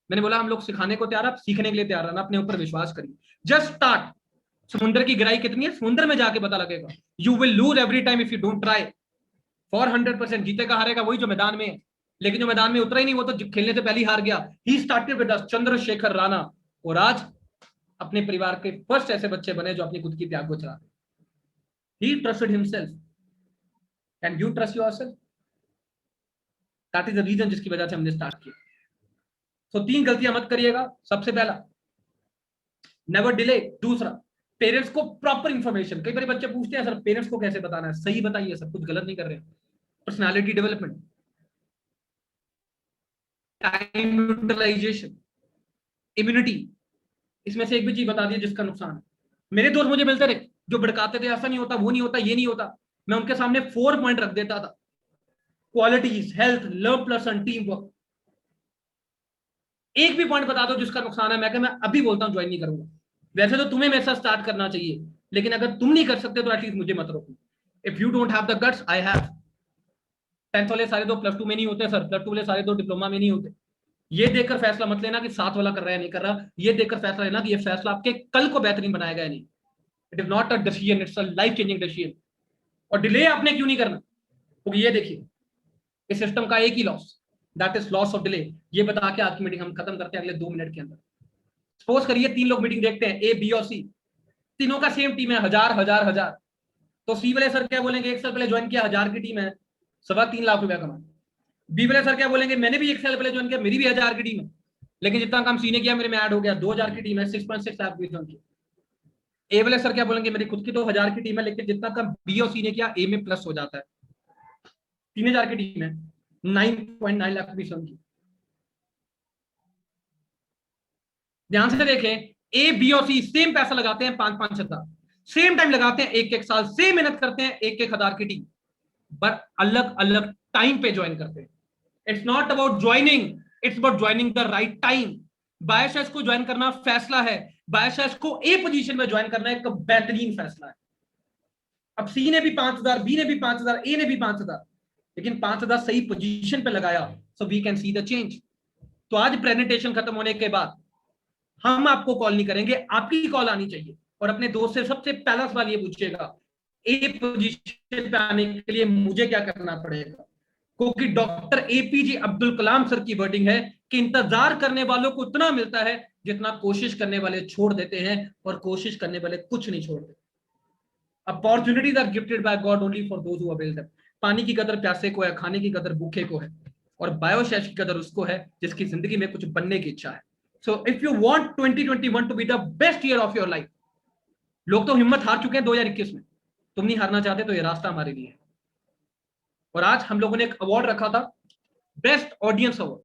मैंने बोला हम लोग सिखाने को तैयार, आप सीखने के लिए तैयार रहना, अपने ऊपर विश्वास करिए, जस्ट स्टार्ट। समुद्र की गहराई कितनी है समुद्र में जाके पता लगेगा। You will lose every time if you don't try. For 100% जीतेगा हारेगा वही जो मैदान में है, लेकिन जो मैदान में उतरा ही नहीं वो तो खेलने से पहले ही हार गया। He started with Chandrashekhar Rana, और आज अपने परिवार के फर्स्ट ऐसे बच्चे बने जो अपनी खुद की त्याग को चला। He trusted himself. Can you trust yourself? That is the reason जिसकी वजह से हमने स्टार्ट किया। तो 3 गलतियां मत करिएगा। सबसे पहला, नेवर डिले। दूसरा, पेरेंट्स को प्रॉपर इंफॉर्मेशन। कई बार बच्चे पूछते हैं सर पेरेंट्स को कैसे बताना है, सही बताइए सर, कुछ गलत नहीं कर रहे हैं। Personality development, time utilisation, immunity, इसमें से एक भी चीज बता दी जिसका नुकसान है। मेरे दोस्त मुझे मिलते रहे जो भड़काते थे, ऐसा नहीं होता, वो नहीं होता, ये नहीं होता। मैं उनके सामने 4 पॉइंट रख देता था, qualities, health, love plus and team work. एक भी पॉइंट बता दो जिसका नुकसान है, मैं अभी बोलता हूं ज्वाइन नहीं करूंगा। वैसे तो तुम्हें मेरे साथ स्टार्ट करना चाहिए, लेकिन अगर तुम नहीं कर सकते तो एटलीस्ट मुझे मत रोको। If you don't have the guts, I have. 10th वाले सारे तो +2 में नहीं होते सर, +2 वाले सारे तो डिप्लोमा में नहीं होते। ये देखकर फैसला मत लेना कि 7 वाला कर रहा है नहीं कर रहा, ये देखकर फैसला लेना कि ये फैसला आपके कल को बेहतरीन बनाएगा या नहीं। It is not a decision, it's a life changing decision. और डिले आपने क्यों नहीं करना, क्योंकि ये देखिए इस सिस्टम का एक ही loss, that is loss of delay. ये बता के आज की मीटिंग हम खत्म करते हैं अगले 2 मिनट के अंदर। सपोज करिए 3 लोग मीटिंग देखते हैं, ए बी और सी, तीनों का सेम टीम है, 1000 तो सी वाले सर क्या बोलेंगे, 1 साल पहले ज्वाइन किया, 1000 की टीम है, 3.25 लाख रुपया कमा। बी वाले सर क्या बोलेंगे, मैंने भी 1 साल पहले ज्वाइन किया, मेरी भी 1000 की टीम है, लेकिन जितना काम सी ने किया मेरे में ऐड हो गया, 2000 की टीम है, 6.6 लाख रुपये ज्वाइन किया। ए वाले सर क्या बोलेंगे, मेरी खुद की तो 1000 की टीम है, लेकिन जितना काम बी और सी ने किया ए में प्लस हो जाता है, 3000 की टीम है, 9.9 लाख रुपये ज्वाइन किया। ध्यान से देखें, ए बी और सी सेम पैसा लगाते हैं, 5-5 हजार, सेम टाइम लगाते हैं, 1-1 साल, सेम मेहनत करते हैं, 1-1 हजार की टीम, बट अलग अलग टाइम पे ज्वाइन करते हैं। It's not about joining, it's about joining the right time. Bioshare को ज्वाइन करना फैसला है, बायशेस को ए पोजीशन में ज्वाइन करना एक बेहतरीन फैसला है। अब सी ने भी 5000, बी ने भी 5000, ए ने भी 5000, लेकिन 5000 सही पोजीशन पे लगाया, so we can see the change. तो आज प्रेजेंटेशन खत्म होने के बाद हम आपको कॉल नहीं करेंगे, आपकी कॉल आनी चाहिए, और अपने दोस्त से सबसे पहला सवाल ये पूछिएगा, ए पोजीशन पे आने के लिए मुझे क्या करना पड़ेगा। क्योंकि doctor APJ Abdul Kalam sir की वर्डिंग है कि इंतजार करने वालों को उतना मिलता है जितना कोशिश करने वाले छोड़ देते हैं, और कोशिश करने वाले कुछ नहीं छोड़ते। Opportunities are gifted by God only for those who avail them. पानी की कदर प्यासे को है, खाने की कदर भूखे को है, और बायोशेष की कदर उसको है जिसकी जिंदगी में कुछ बनने की इच्छा है। So if you want 2021 to be the best year of your life, लोग तो हिम्मत हार चुके हैं 2021 में, तुम नहीं हारना चाहते तो ये रास्ता हमारे लिए है। और आज हम लोगों ने एक अवार्ड रखा था, बेस्ट ऑडियंस अवार्ड,